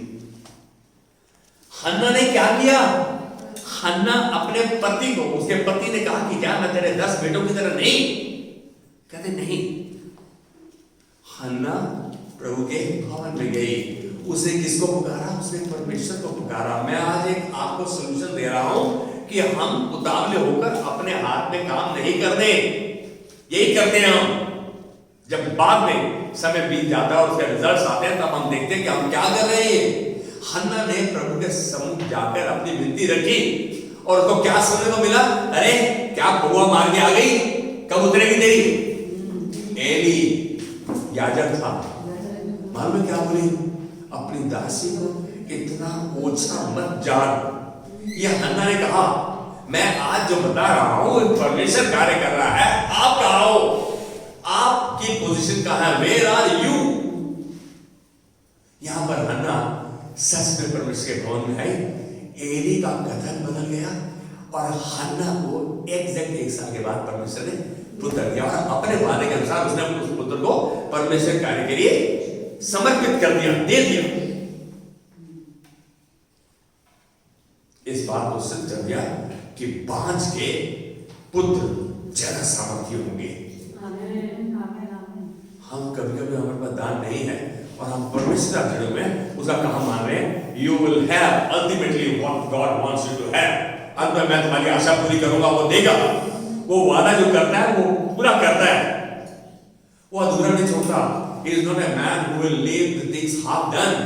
हन्ना ने क्या किया? हन्ना अपने पति को, उसके पति ने कहा कि क्या मैं तेरे 10 बेटों की तरह नहीं? कहते नहीं। हन्ना प्रभु के भवन में गई। उसने किसको पुकारा? उसने परमेश्वर को पुकारा। मैं आज एक आपको सॉल्यूशन दे रहा हूं कि हम उतावले होकर अपने हाथ में काम नहीं करते। यही करते हैं हम। जब बाद में समय बीत जाता है और उसके रिजल्ट्स आते हैं, तब हम देखते हैं कि हम क्या कर रहे हैं। हन्ना ने प्रभु के सम्मुख जाकर अपनी विनती रखी और उसको क्या सुनने को मिला? अरे क्या कौवा मार के आ गई? कब उतरेगी तेरी? एली याजक था, मालूम क्या बोली? अपनी दासी को इतना ओछा मत जान। ये हन्ना ने कहा, मैं आज जो बता रहा हूं परमेश्वर कार्य कर रहा है, आप कहाँ हो? आपकी पोजीशन कहाँ है? Where are you? यहाँ पर हन्ना सच में परमेश्वर के भवन में आई। एली का कथन बदल गया और हन्ना को एग्जैक्ट 1 साल के बाद परमेश्वर ने पुत्र दिया और अपने वादे के अनुसार उसने उस पुत्र को परमेश्वर कार्य के लिए समर्पित कर दिया, दे दिया। इस बात को सिद्ध कर दिया कि बांझ के पुत्र ज्यादा सामर्थ्य होंगे। हम कभी कभी हमारे पास दान नहीं है और हम परमेश्वर के में उसका कहा मान रहे हैं, you will have ultimately what God wants you to have. अंत में मैं तुम्हारी आशा पूरी करूंगा, वो देगा। वो वादा जो करता है वो पूरा करता है, वो अधूरा नहीं छोड़ता। He is not a man who will leave the things half done.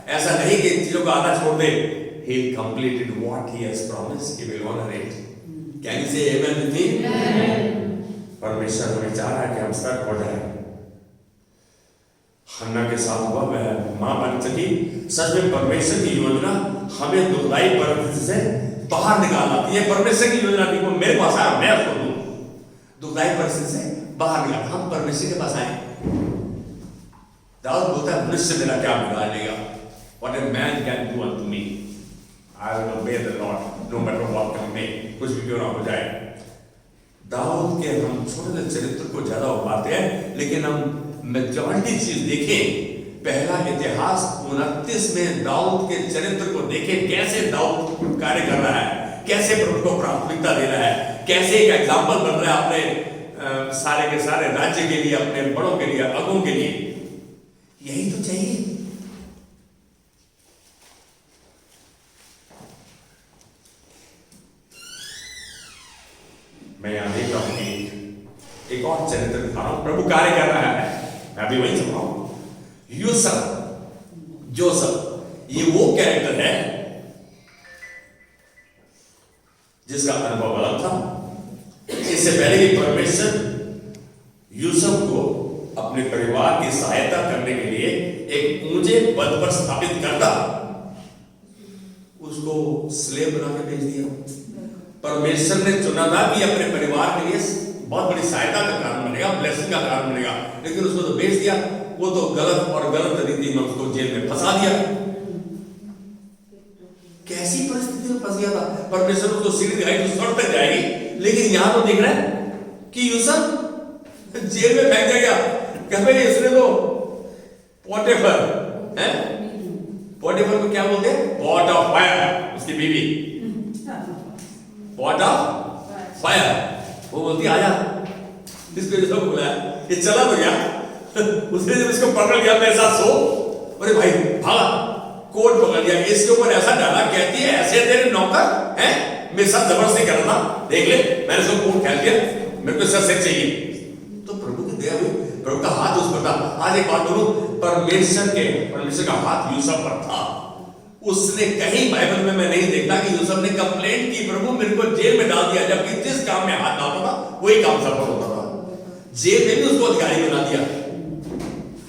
ऐसा नहीं कि चीजों को आधा छोड़ दे। He will complete what he has promised. He will honor it. Can you say amen with me? परमेश्वर हमें चाह रहा है कि हम सतर्क हो जाएं। हन्ना के साथ हुआ, वह मां बन सकी। सच में परमेश्वर की योजना हमें दुखदाई परिस्थिति से बाहर निकाल आती है। परमेश्वर की योजना थी, वो मेरे पास आया, मैं उसको दूं। दुखदाई परिस्थिति से बाहर निकाल, हम परमेश्वर के पास आए। दाऊद बोलता है, मनुष्य मेरा क्या बिगाड़ लेगा? What a man can do unto me, I will obey the Lord, no matter what come may, कुछ भी क्यों ना हो जाए। दाऊद के हम छोटे चरित्र को ज्यादा उभारते हैं, लेकिन हम मेजॉरिटी चीज देखें। पहला इतिहास 29 में दाऊद के चरित्र को देखें, कैसे दाऊद कार्य कर रहा है, कैसे प्रभु को प्राथमिकता दे रहा है, कैसे एक एग्जाम्पल बन रहा है अपने सारे के सारे राज्य के लिए, अपने बड़ों के लिए, अगुओं के लिए। यही तो चाहिए। मैं यहां देख रहा हूं कि एक और चरित्र दिखा रहा हूं, प्रभु कार्य कर रहा है, मैं भी वही समझ रहा हूं। जोसेफ ये वो कैरेक्टर है जिसका अनुभव अलग था। इससे पहले कि परमेश्वर यूसुफ को अपने परिवार की सहायता करने के लिए एक ऊंचे पद पर स्थापित करता, उसको स्लेव बना के भेज दिया। परमेश्वर ने चुना था कि अपने परिवार के लिए बहुत बड़ी सहायता का कारण बनेगा, ब्लेसिंग का कारण बनेगा, लेकिन उसको तो भेज दिया। वो तो गलत रीति में उसको जेल में फंसा दिया। कैसी परिस्थिति में फंस गया था? परमेश्वर उसको सीढ़ी दिखाई तो स्वर्ग तक जाएगी, लेकिन यहां तो देख रहे हैं कि यूसुफ जेल में फेंक दिया गया। कहते हैं इसने तो पोटिफर है, पोटिफर को क्या बोलते हैं? पॉट ऑफ फायर, उसकी बीवी पॉट ऑफ फायर। वो बोलती आजा, इसको जो बोला ये चला तो गया। उसने जब इसको पकड़ लिया मेरे साथ सो, अरे भाई भागा, कोट पकड़ लिया, इसके ऊपर ऐसा डाला, कहती है ऐसे तेरे नौकर हैं, मेरे साथ जबरदस्ती कर रहा था, देख ले मैंने इसको कोट फेंक दिया, मेरे को इसका सेक्स चाहिए। तो प्रभु की दया हुई, प्रभु का हाथ उस पर था। आज एक बात बोलूं, परमेश्वर का हाथ यूसुफ पर था। उसने कहीं बाइबल में मैं नहीं देखता कि यूसुफ ने कंप्लेंट की, प्रभु मेरे को जेल में डाल दिया, जबकि जिस काम में हाथ डालता था वही काम सफल होता था। जेल में भी उसको अधिकारी बना दिया।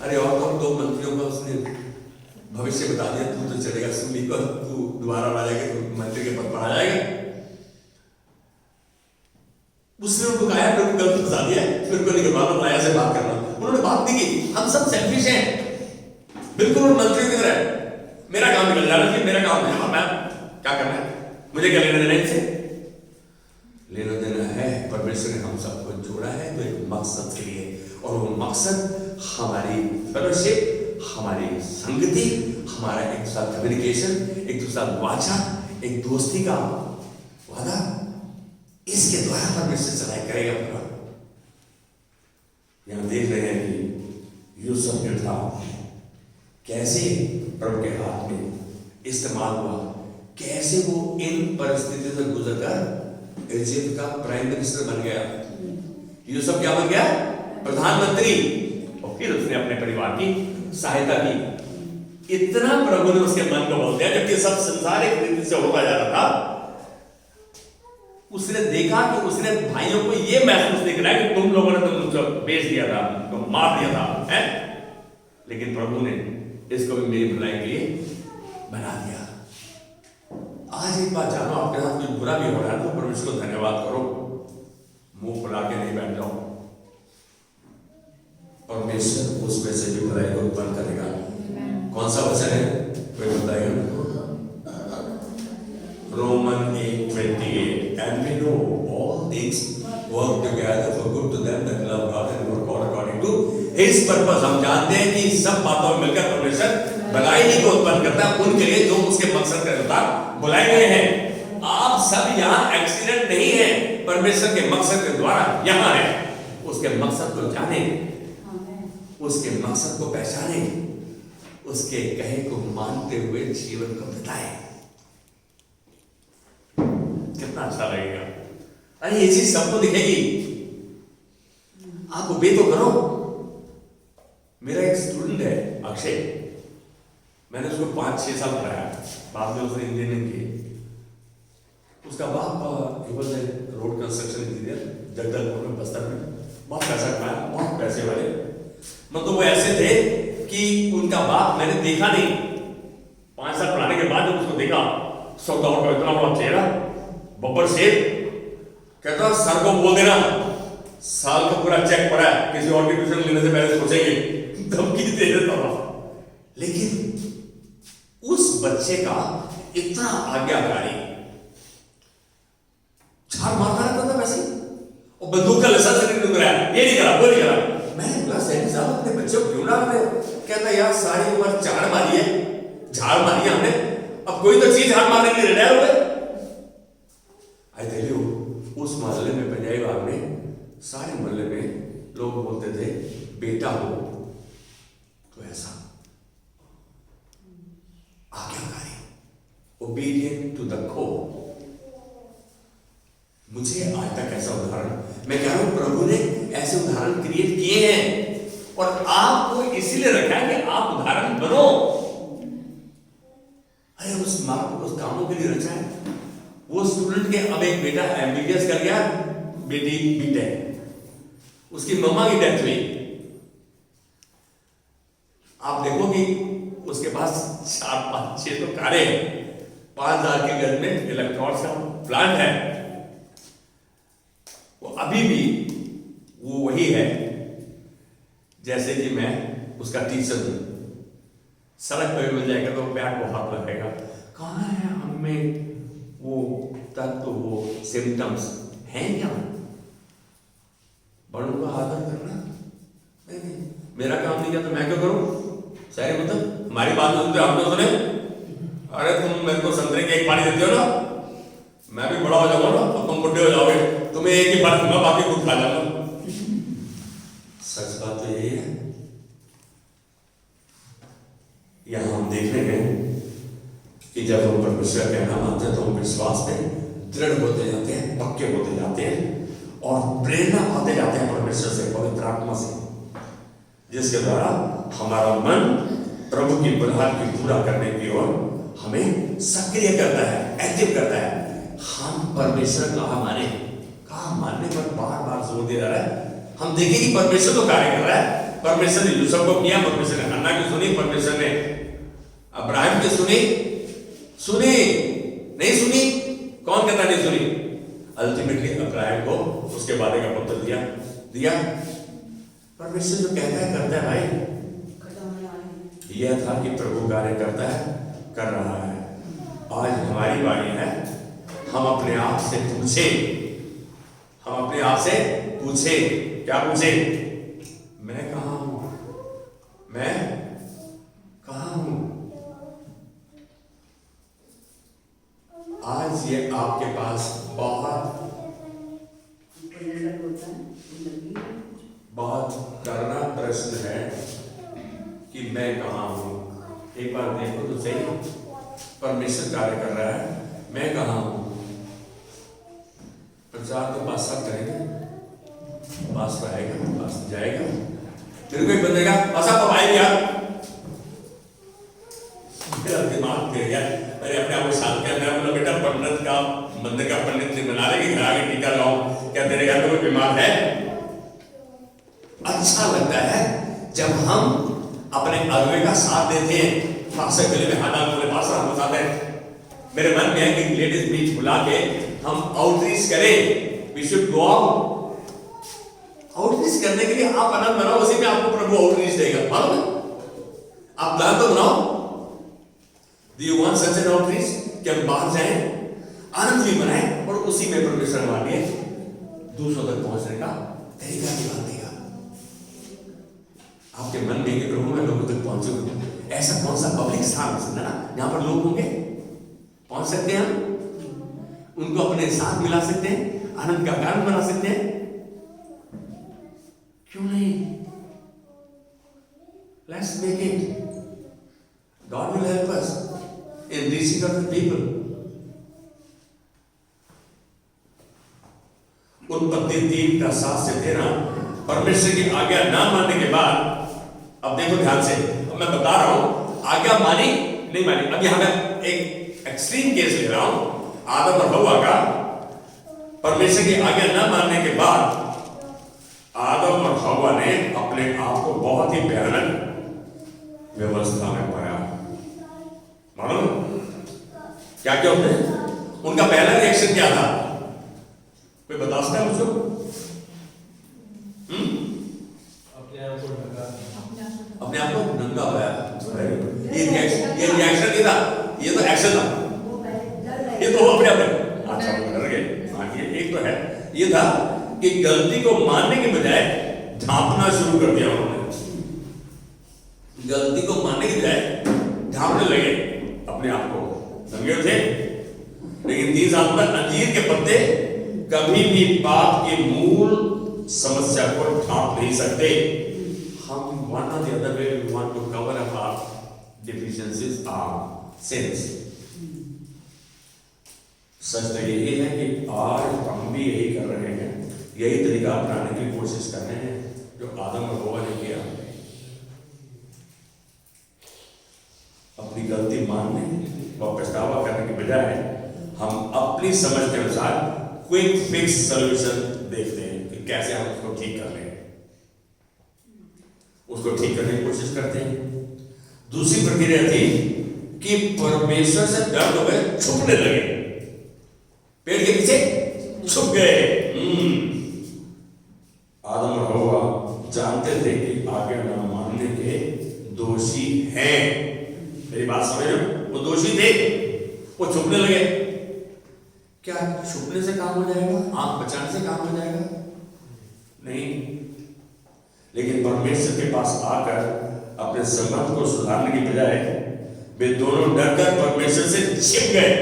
अरे और कब 2 मंत्रियों का उसने भविष्य बता दिया, तू तो चलेगा सुनी पर, तू दोबारा आ जाएगा, तू मंत्री के पद पर आ जाएगा। उसने उनको कहा मेरे को गलत फंसा दिया, फिर को नहीं करवाना, ऐसे बात करना। उन्होंने बात नहीं की। हम सब सेल्फिश हैं, बिल्कुल उन मंत्रियों की तरह। मेरा काम निकल जाना चाहिए, मेरा काम है, मैं क्या करना है, मुझे क्या लेना देना इनसे? लेना देना है। परमेश्वर ने हम सबको जोड़ा है तो एक मकसद के लिए, और वो मकसद हमारी फेलोशिप, हमारी संगति, हमारा एक दूसरा कम्युनिकेशन, एक दूसरा वाचा, एक दोस्ती का वादा, इसके द्वारा परमेश्वर चलाई करेगा पूरा। यहां देख रहे हैं कि यूसुफ ने था कैसे प्रभु के हाथ में इस्तेमाल हुआ, कैसे वो इन परिस्थितियों से गुजरकर इजिप्ट का प्राइम मिनिस्टर बन गया। यूसुफ क्या बन गया? प्रधानमंत्री। और फिर उसने अपने परिवार की सहायता की। इतना प्रभु ने उसके मन को बोल दिया, जबकि सब संसारिक रीति से होता जा रहा था। उसने देखा कि उसने भाइयों को यह महसूस नहीं कराया कि तुम लोगों ने तो मुझको बेच दिया था, तुम मार दिया था, है? लेकिन प्रभु ने इसको भी मेरी भलाई के लिए बना दिया। आज एक बात जानो, आपके साथ कुछ बुरा भी हो रहा है तो परमेश्वर को धन्यवाद करो, मुंह फुला के नहीं बैठ जाओ। परमेश्वर उसमें से भी भलाई को उत्पन्न करेगा। कौन सा वचन है कोई बताएगा? Roman 8:28 and we know all things work together for good to them that love God and who are called according to His purpose। हम जानते हैं कि सब बातों में मिलकर परमेश्वर भलाई ही को उत्पन्न करता है उनके लिए जो उसके मकसद के अनुसार बुलाए गए हैं। आप सब यहाँ एक्सीडेंट नहीं है, परमेश्वर के मकसद के द्वारा यहाँ है। उसके मकसद को जाने, उसके मकसद को पहचाने, उसके कहे को मानते हुए जीवन को बिताए। कितना अच्छा लगेगा। अरे ये चीज सबको दिखेगी, आप ओबे तो करो। मेरा एक स्टूडेंट है अक्षय, मैंने उसको 5-6 साल पढ़ाया, बाद में उसने इंजीनियरिंग की। उसका बाप रोड कंस्ट्रक्शन इंजीनियर जगदलपुर में, बस्तर में, बहुत पैसा कमाया, बहुत पैसे वाले। मतलब वो ऐसे थे कि उनका बाप मैंने देखा नहीं, 5 साल पढ़ाने के बाद जब उसको देखा, सौदागर का इतना बड़ा चेहरा, बब्बर शेर, कहता सर को बोल देना साल का पूरा चेक पड़ा है, किसी और की ट्यूशन लेने से पहले सोचेंगे, धमकी दे देता था। लेकिन उस बच्चे का इतना आज्ञाकारी, झाड़ मारता रहता था वैसे, और बंदूक का लसा से नहीं डुबराया, ये नहीं करा, वो नहीं करा। मैंने बोला सैनिक साहब अपने बच्चे को क्यों ना रहे हो? कहता यार सारी उम्र झाड़ मारी है, झाड़ मारी है हमने, अब कोई तो चीज झाड़ मारने के लिए रिटायर हो गए। आई टेल यू, उस मोहल्ले में पंजाबी बाग में सारे मोहल्ले में लोग बोलते थे बेटा हो तो ऐसा आज्ञाकारी, ओबीडिएंट टू द कोर। मुझे आज तक ऐसा उदाहरण, मैं कह रहा हूं प्रभु ने ऐसे उदाहरण क्रिएट किए हैं और आपको इसीलिए रखा है कि आप उदाहरण बनो। अरे उस माँ को उस कामों के लिए रचा है। वो स्टूडेंट के अब एक बेटा एमबीबीएस कर गया, बेटी बीटेक, उसकी मम्मा की डेथ हुई। आप देखो कि उसके पास 4-5-6 तो कारें हैं, 5,000 के गज में इलेक्ट्रॉनिक्स का प्लांट है। वो अभी भी वो वही है जैसे कि मैं उसका टीचर हूं। सड़क पर मिल जाएगा तो बैग को हाथ लगाएगा, कहाँ है हमें वो तत्व, वो सिम्टम्स हैं क्या? बड़ों का आदर करना नहीं, मेरा काम नहीं किया तो मैं क्यों करूं? सारे मतलब हमारी बात सुनते हम तो सुने, अरे तुम मेरे को संतरे के एक पानी देते हो ना, मैं भी बड़ा हो जाऊंगा ना तो तुम बुढ़े हो जाओगे, तुम्हें एक ही बार दूंगा, बाकी खुद खा जाऊंगा। सच बात तो यही है। यहां हम देख रहे हैं कि जब हम परमेश्वर का कहना मानते हैं तो हम विश्वास में दृढ़ होते जाते हैं, पक्के होते जाते हैं और प्रेरणा पाते जाते हैं परमेश्वर से, पवित्र आत्मा से, जिसके द्वारा हमारा मन प्रभु की बुलाहट की पूरा करने की ओर हमें सक्रिय करता है, एक्टिव करता है। हम परमेश्वर कहा मानने पर बार बार जोर दे रहा है। हम देखें कि परमेश्वर तो कार्य कर रहा है। परमेश्वर ने यूसुफ को किया, परमेश्वर ने हन्ना की सुनी, परमेश्वर ने अब्राहम की सुनी नहीं सुनी, कौन कहता नहीं सुनी? अल्टीमेटली अब्राहम को उसके वादे का पत्र दिया। परमेश्वर जो कहता है करता है भाई। यह था कि प्रभु कार्य करता है, कर रहा है। आज हमारी बारी है, हम अपने आप से पूछें, क्या पूछें? मैं कहाँ हूं? आज ये आपके पास बहुत करना प्रश्न है कि मैं कहाँ हूं। एक बार देखो तो सही, परमेश्वर कार्य कर रहा है, मैं कहाँ हूं? प्रचार तो पास सब करेंगे, पास तो आएगा, पास तो जाएगा, फिर कोई बंदेगा पास आप आएगी यार, मेरा दिमाग गिर गया। मैंने अपने आप को शांत किया, मैं बोला बेटा पंडित का मंदिर का पंडित नहीं बना रहे, घर आगे टीका लगाओ, क्या तेरे घर में कोई बीमार है? अच्छा लगता है जब हम अपने अगुवे का साथ देते हैं, पास गले में हाथ डाल पास हम बताते हैं। मेरे मन में है कि लेडीज बीच बुला के हम आउटरीच करें। वी शुड गो आउटरीच करने के लिए आप आनंद बनाओ, उसी में आपको प्रभु आउटरीच देगा। मालूम है आप प्लान तो बनाओ। Do you want such an outreach? कि हम बाहर जाएं, आनंद भी बनाएं और उसी में परमेश्वर हमारे लिए दूसरों तक पहुंचने का तरीका निकाल देगा। आपके मन में कि प्रभु मैं लोगों तक पहुंचूं, ऐसा कौन सा पब्लिक स्थान हो सकता है ना जहां पर लोग होंगे, पहुंच सकते हैं हम, उनको अपने साथ मिला सकते हैं, आनंद का कारण बना सकते हैं, क्यों नहीं? Let's make it. God will help us in reaching out to people. उत्पत्ति 3 का 7 से 13 परमेश्वर की आज्ञा ना मानने के बाद, अब देखो ध्यान से, अब मैं बता रहा हूं आज्ञा मानी नहीं मानी। अब यहां मैं एक एक्सट्रीम केस ले रहा हूं, आदम और हव्वा का। परमेश्वर की आज्ञा ना मानने के बाद आदम और हव्वा ने अपने आप को बहुत ही भयानक व्यवस्था में पाया। मालूम क्या क्या होते हैं? उनका पहला रिएक्शन क्या था? कोई बता सकता है मुझको? अपने आप को नंगा पाया। ये रिएक्शन नहीं था, ये तो एक्शन था। वो पहले डर रहे ये तो वो अपने आप अच्छा डर गए। हाँ, ये एक तो है, ये था कि गलती को मानने के बजाय ढांपना शुरू कर दिया उन्होंने। गलती को मानने के बजाय ढांपने लगे अपने आप को। नंगे थे, लेकिन 3 साल में अंजीर के पत्ते कभी भी पाप की मूल समस्या को ढांप नहीं सकते। हम one or the other way we want to cover up our deficiencies, our sins. सच तो यही है कि आज हम भी यही कर रहे हैं, यही तरीका अपनाने की कोशिश कर रहे हैं जो आदम और हव्वा ने किया। अपनी गलती मानने और पछतावा करने के बजाय हम अपनी समझ के अनुसार क्विक फिक्स सॉल्यूशन देखते हैं कि कैसे हम उसको ठीक कर लें, उसको ठीक करने की कोशिश करते हैं। दूसरी प्रक्रिया थी कि परमेश्वर से डर हो गए, छुपने लगे, पेड़ के पीछे छुप गए। आदम और हव्वा जानते थे कि आज्ञा न मानने के दोषी हैं। मेरी बात समझ रहे हो? वो दोषी थे, वो छुपने लगे। क्या छुपने से काम हो जाएगा? आंख बचाने से काम हो जाएगा? नहीं। लेकिन परमेश्वर के पास आकर अपने संबंध को सुधारने की बजाय वे दोनों डरकर परमेश्वर से छिप गए।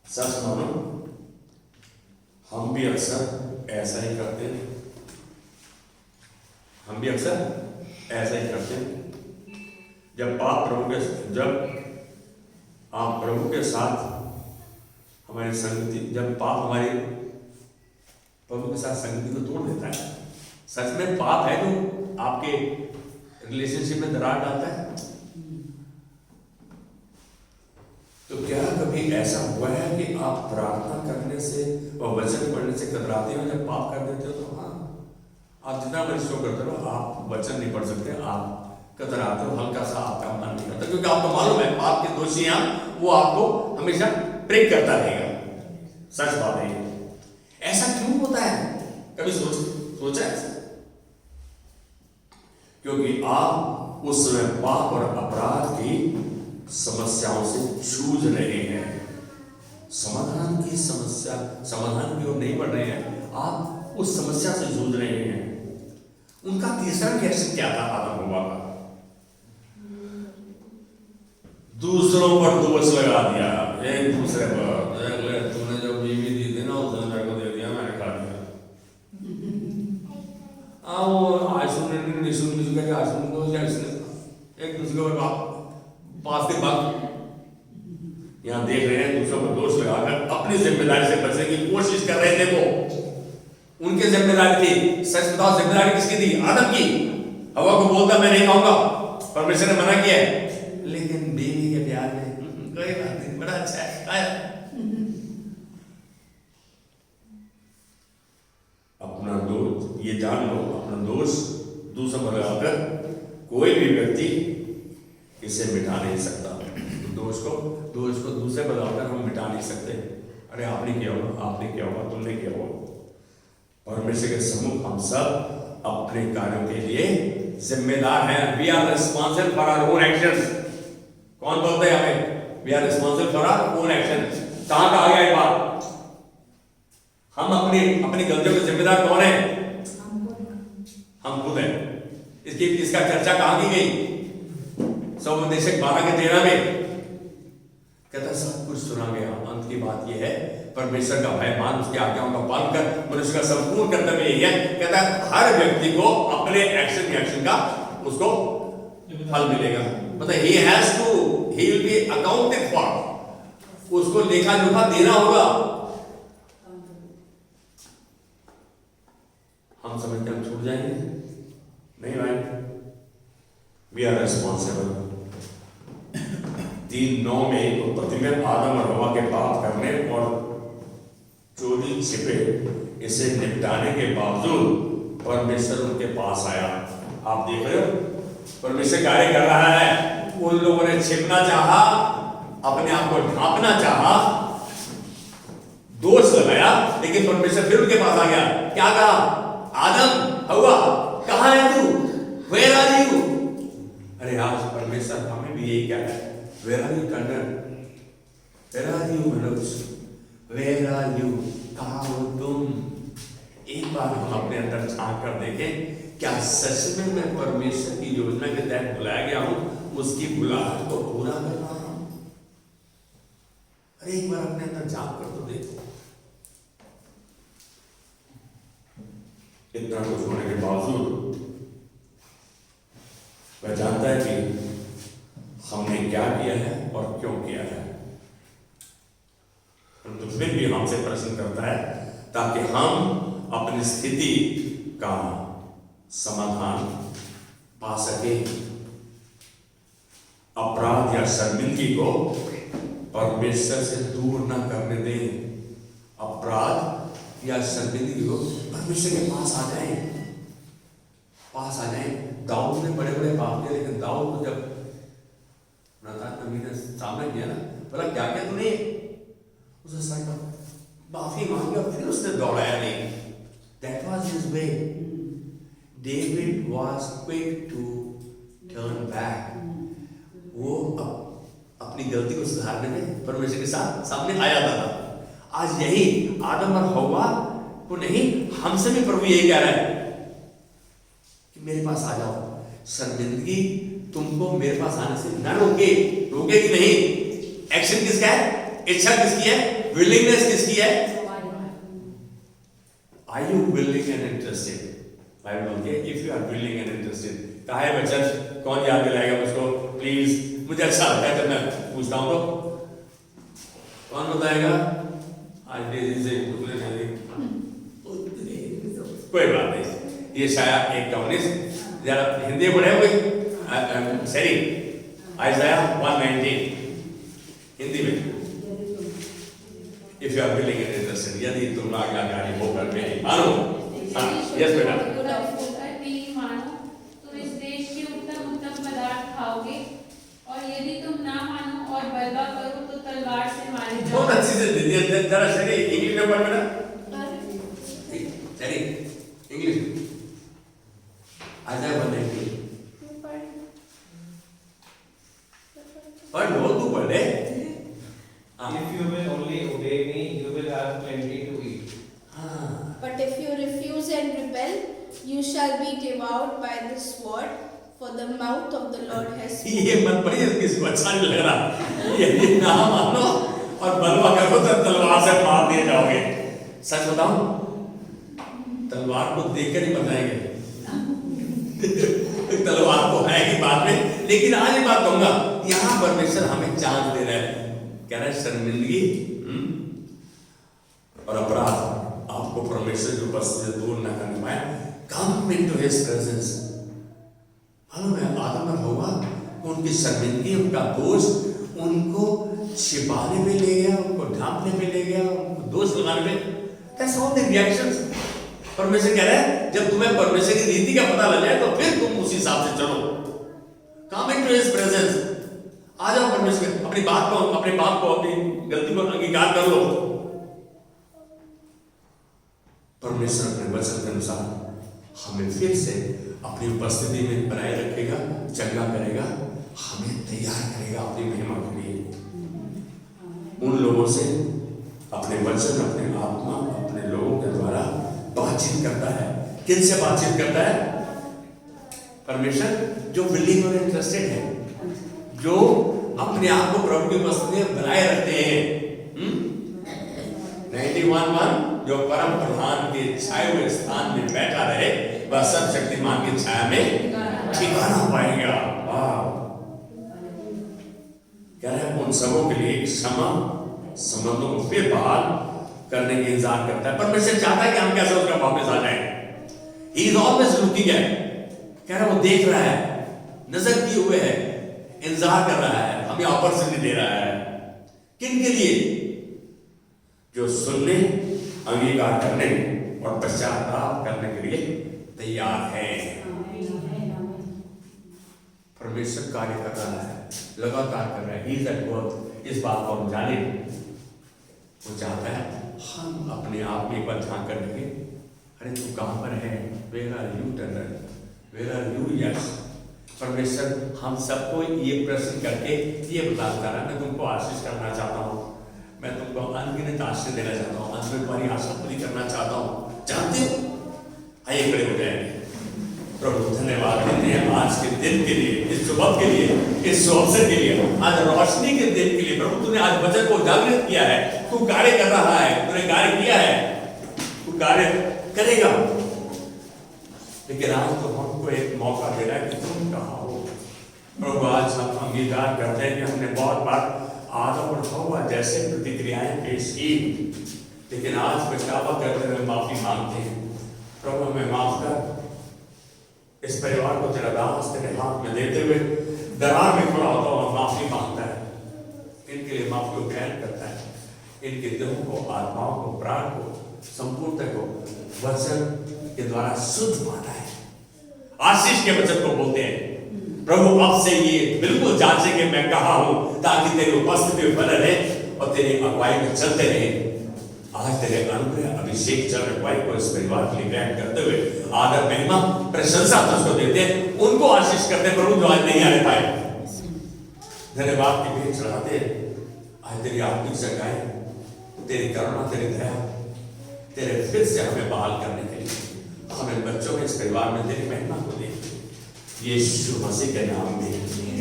सच मानो, हम भी अक्सर ऐसा ही करते हैं। जब आप प्रभु के साथ हमारी संगति, जब पाप हमारी प्रभु के साथ संगति को तोड़ देता है, सच में पाप है जो आपके रिलेशनशिप में दरार डालता है। तो क्या कभी ऐसा हुआ है कि आप प्रार्थना करने से और वचन पढ़ने से कतराते हो जब पाप कर देते हो? तो हाँ, आप जितना मर्जी शो करते हो, आप वचन नहीं पढ़ सकते, आप कतराते हो, हल्का सा आपका मन नहीं करता, क्योंकि आपको मालूम है पाप के दोषी हैं, वो आपको हमेशा ट्रिक करता रहेगा। सच बात है। ऐसा क्यों होता है? कभी सोचा है? क्योंकि आप उस समय पाप और अपराध की समस्याओं से जूझ रहे हैं, समाधान की ओर नहीं बढ़ रहे हैं, आप उस समस्या से जूझ रहे हैं। उनका तीसरा रिएक्शन क्या था आदम हव्वा का? दूसरों पर दोष लगा दिया, एक दूसरे पर। तूने जो बीवी दी थी ना, उसने मेरे को दे दिया, मैंने खा लिया। एक दूसरे पर पास के बाद यहां देख रहे हैं, दूसरों पर दोष लगाकर अपनी जिम्मेदारी से बचने की कोशिश कर रहे थे। वो उनकी जिम्मेदारी थी। सच बताओ, जिम्मेदारी किसकी थी? आदम की। हव्वा को बोलता मैं नहीं खाऊंगा, परमेश्वर ने मना किया है, लेकिन बीवी के प्यार में कोई बात नहीं, बड़ा अच्छा है, खाया। अपना दोष, ये जान लो, अपना दोष दूसरों पर लगाकर कोई भी व्यक्ति इसे मिटा नहीं सकता। दोष को दूसरे पर लगाकर हम मिटा नहीं सकते। अरे आपने किया होगा, तुमने किया होगा। परमेश्वर के सम्मुख हम सब अपने कार्यों के लिए जिम्मेदार हैं। We are responsible for our own actions. कौन बोलते हैं हमें we are responsible for our own actions? कहां का आ गया ये बात? हम अपनी गलतियों के जिम्मेदार कौन है? हम खुद हैं। इसका चर्चा कहां की गई? उपदेशक 12:13 में कहता सब कुछ सुना गया, अंत की बात यह है परमेश्वर का भय मान, उसकी आज्ञाओं का पालन कर, मनुष्य का संपूर्ण कर्तव्य यही है। कहता है हर व्यक्ति को अपने एक्शन का उसको फल मिलेगा। मतलब he will be accounted for, उसको लेखा जोखा देना होगा। हम समझते हम छूट जाएंगे? नहीं भाई, वी आर रिस्पॉन्सिबल। 3:9 में उत्पत्ति में आदम और हवा के पाप करने और चोरी छिपे इसे निपटाने के बावजूद परमेश्वर उनके पास आया। आप देख रहे हो परमेश्वर कार्य कर रहा है। उन लोगों ने छिपना चाहा, अपने आप को ढांपना चाहा, दोष लगाया, लेकिन परमेश्वर फिर उनके पास आ गया। क्या कहा? आदम हवा कहां है तू? Where are you? अरे आज परमेश्वर हमें भी यही कहता है, Where are you Kannan? Where are you Manoj? Where are you? कहाँ हो तुम? एक बार हम अपने अंदर झांक कर देखें, क्या सच में मैं परमेश्वर की योजना के तहत बुलाया गया हूँ, उसकी बुलाहट को पूरा कर रहा हूँ? अरे एक बार अपने अंदर झांक कर तो देखो। इतना कुछ होने के बावजूद वह जानता है कि हमने क्या किया है और क्यों किया है, परंतु फिर भी हमसे प्रश्न करता है ताकि हम अपनी स्थिति का समाधान पा सके। अपराध या शर्मिंदगी को परमेश्वर से दूर न करने दें। अपराध या शर्मिंदगी को परमेश्वर के पास आ जाए। दाऊद ने बड़े बड़े पाप किए, लेकिन दाऊद को जब नातान नबी ने सामने किया ना, बोला क्या क्या तूने? उसने साइड माफी मांगी और फिर उसने दौड़ाया नहीं। That was his way. David was quick to turn back. वो अपनी गलती को सुधारने में परमेश्वर के साथ सामने आ जाता था। आज यही आदम और हव्वा को नहीं, हमसे भी प्रभु यही कह रहा है कि मेरे पास आ जाओ। शर्मिंदगी तुमको मेरे पास आने से न रोकेगी नहीं। एक्शन किसका है? इच्छा किसकी है? विलिंगनेस किसकी है? Are you willing and interested? Bible बोलती है if you are willing and interested। कहा है बच्चा, कौन याद दिलाएगा मुझको प्लीज? मुझे अच्छा लगता है जब मैं पूछता हूँ तो कौन बताएगा? आज से कोई बात नहीं, ये शायद एक कम्युनिस्ट जरा हिंदी पढ़े हुए सॉरी आइज़ाया 119 हिंदी में। If you are willing and interested, यदि तुम आज्ञाकारी होकर मेरी मानो। यस बेटा। मेरी मानो तो इस देश के उत्तम उत्तम पदार्थ खाओगे, और यदि तुम ना मानो और बलवा करो तो तलवार से मारे जाओगे। बहुत अच्छी से दे दिया। जरा सही इंग्लिश में पढ़ बेटा। सही इंग्लिश आइज़ाया 119 पढ़ लो, तू पढ़ ले। If you will only obey me, you will have plenty to eat. But if you refuse and rebel, you shall be devoured by the sword, for the mouth of the Lord has spoken. ये मत पढ़िए, किसको अच्छा नहीं लग रहा। ये ना मानो और बलवा करो तो तलवार से मार दिए जाओगे। सच बताऊं, तलवार को देखकर ही बताएंगे। तलवार को है ही बाद में, लेकिन आज ये बात कहूंगा, यहाँ परमेश्वर हमें चांस दे रहा है। कह रहा है शर्मिंदगी और अपराध आपको परमेश्वर की उपस्थिति से दूर न करने पाए। Come into his presence. मालूम है आदम और हव्वा को उनकी शर्मिंदगी, उनका दोष उनको छिपाने में ले गया, उनको ढांपने में ले गया, उनको दोष लगाने में। That's all the reactions। परमेश्वर कह रहा है जब तुम्हें परमेश्वर की रीति का पता लग जाए तो फिर तुम उसी हिसाब से चलो। Come into his presence। आ जाओ परमेश्वर, अपनी बात को, अपने पाप को, अपनी गलती को अंगीकार कर लो। परमेश्वर अपने वचन के अनुसार हमें फिर से अपनी उपस्थिति में बनाए रखेगा, चंगा करेगा, हमें तैयार करेगा अपनी महिमा के लिए। उन लोगों से अपने वचन, अपने आत्मा, अपने लोगों के द्वारा बातचीत करता है। किन से बातचीत करता है? परमेश्वर जो बिलीव और इंटरेस्टेड है, जो अपने आप को प्रभु की उपस्थिति में बनाए रखते हैं। 91 जो परम प्रधान के छाए हुए स्थान में बैठा रहे, वह सब शक्तिमान की छाया में ठिकाना पाएगा। कह रहे हैं उन सबों के लिए क्षमा, संबंधों को फिर बहाल करने की इंतजार करता है। परमेश्वर चाहता है कि हम कैसे उसका वापस आ जाए। He is always looking at, कह रहा है वो देख रहा है, नजर किए हुए है, इंतजार कर रहा है, हमें अपॉर्चुनिटी दे रहा है। किन के लिए? जो सुनने, अंगीकार करने और पश्चाताप करने के लिए तैयार है। परमेश्वर कार्य कर रहा है, लगातार कर रहा है। He is at work। इस बात को हम जाने, वो चाहता है हम अपने आप में एक बार झांक कर देखें, अरे तू कहाँ पर है? Where are you, Turner? Where are you, yes? परमेश्वर हम सबको ये प्रश्न करके ये बताता रहा, मैं तुमको आशीष करना चाहता हूँ, मैं तुमको अनगिनत आशीष देना चाहता हूँ, अंत में तुम्हारी आशा पूरी करना चाहता हूँ। जानते हो? आइए खड़े हो जाएंगे। प्रभु धन्यवाद देते हैं आज के दिन के लिए, इस सुबह के लिए, इस अवसर के लिए, आज रोशनी के दिन के लिए। प्रभु तूने आज वचन को जागृत किया है, तू कार्य कर रहा है, तूने कार्य किया है, तू कार्य करेगा। लेकिन आज तो हमको एक मौका दे रहा है कि तुम कहाँ हो। प्रभु आज हम अंगीकार करते हैं कि हमने बहुत बार आदम और हव्वा जैसे प्रतिक्रियाएं पेश की, लेकिन आज पछतावा करते हुए माफी मांगते हैं। प्रभु हमें माफ कर। इस परिवार को तेरा दास तेरे हाथ में देते हुए दरार में खड़ा होता हुआ माफी मांगता है, इनके लिए माफी को ग्रहण करता है, इनके दिलों को, आत्माओं को, प्राण को, संपूर्णता को वचन के द्वारा शुद्ध पाता है। आशीष के वचन को बोलते हैं। प्रभु अब से ये बिल्कुल जांचे कि मैं कहाँ हूं, ताकि तेरी उपस्थिति में बने रहे और तेरी अगुवाई में चलते रहे। आज तेरे अनुग्रह अभिषेक चल अगुवाई को इस परिवार के लिए ग्रहण करते हुए आदर, महिमा, प्रशंसा तुझको देते हैं, उनको आशीष करते हैं। प्रभु जो आज नहीं आने पाए, धन्यवाद की भेंट चढ़ाते हैं। आज तेरी आत्मिक जगाएं, तेरी करुणा, तेरी दया, तेरे फिर से हमें बहाल करने के लिए हमें बच्चों में, इस परिवार में तेरी महिमा को दे, यीशु मसीह के नाम में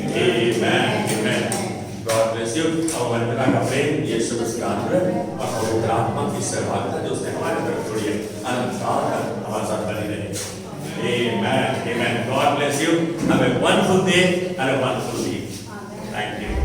आमीन, आमीन। God bless you. और हमारे पिता का प्रेम, यीशु मसीह का अनुग्रह और पवित्र आत्मा की सहभागिता जो उसने हमारे तरफ छोड़ी है, अनंत काल तक हमारे साथ बनी रहे। आमीन, आमीन। God bless you. Have a wonderful day and a wonderful week. Thank you.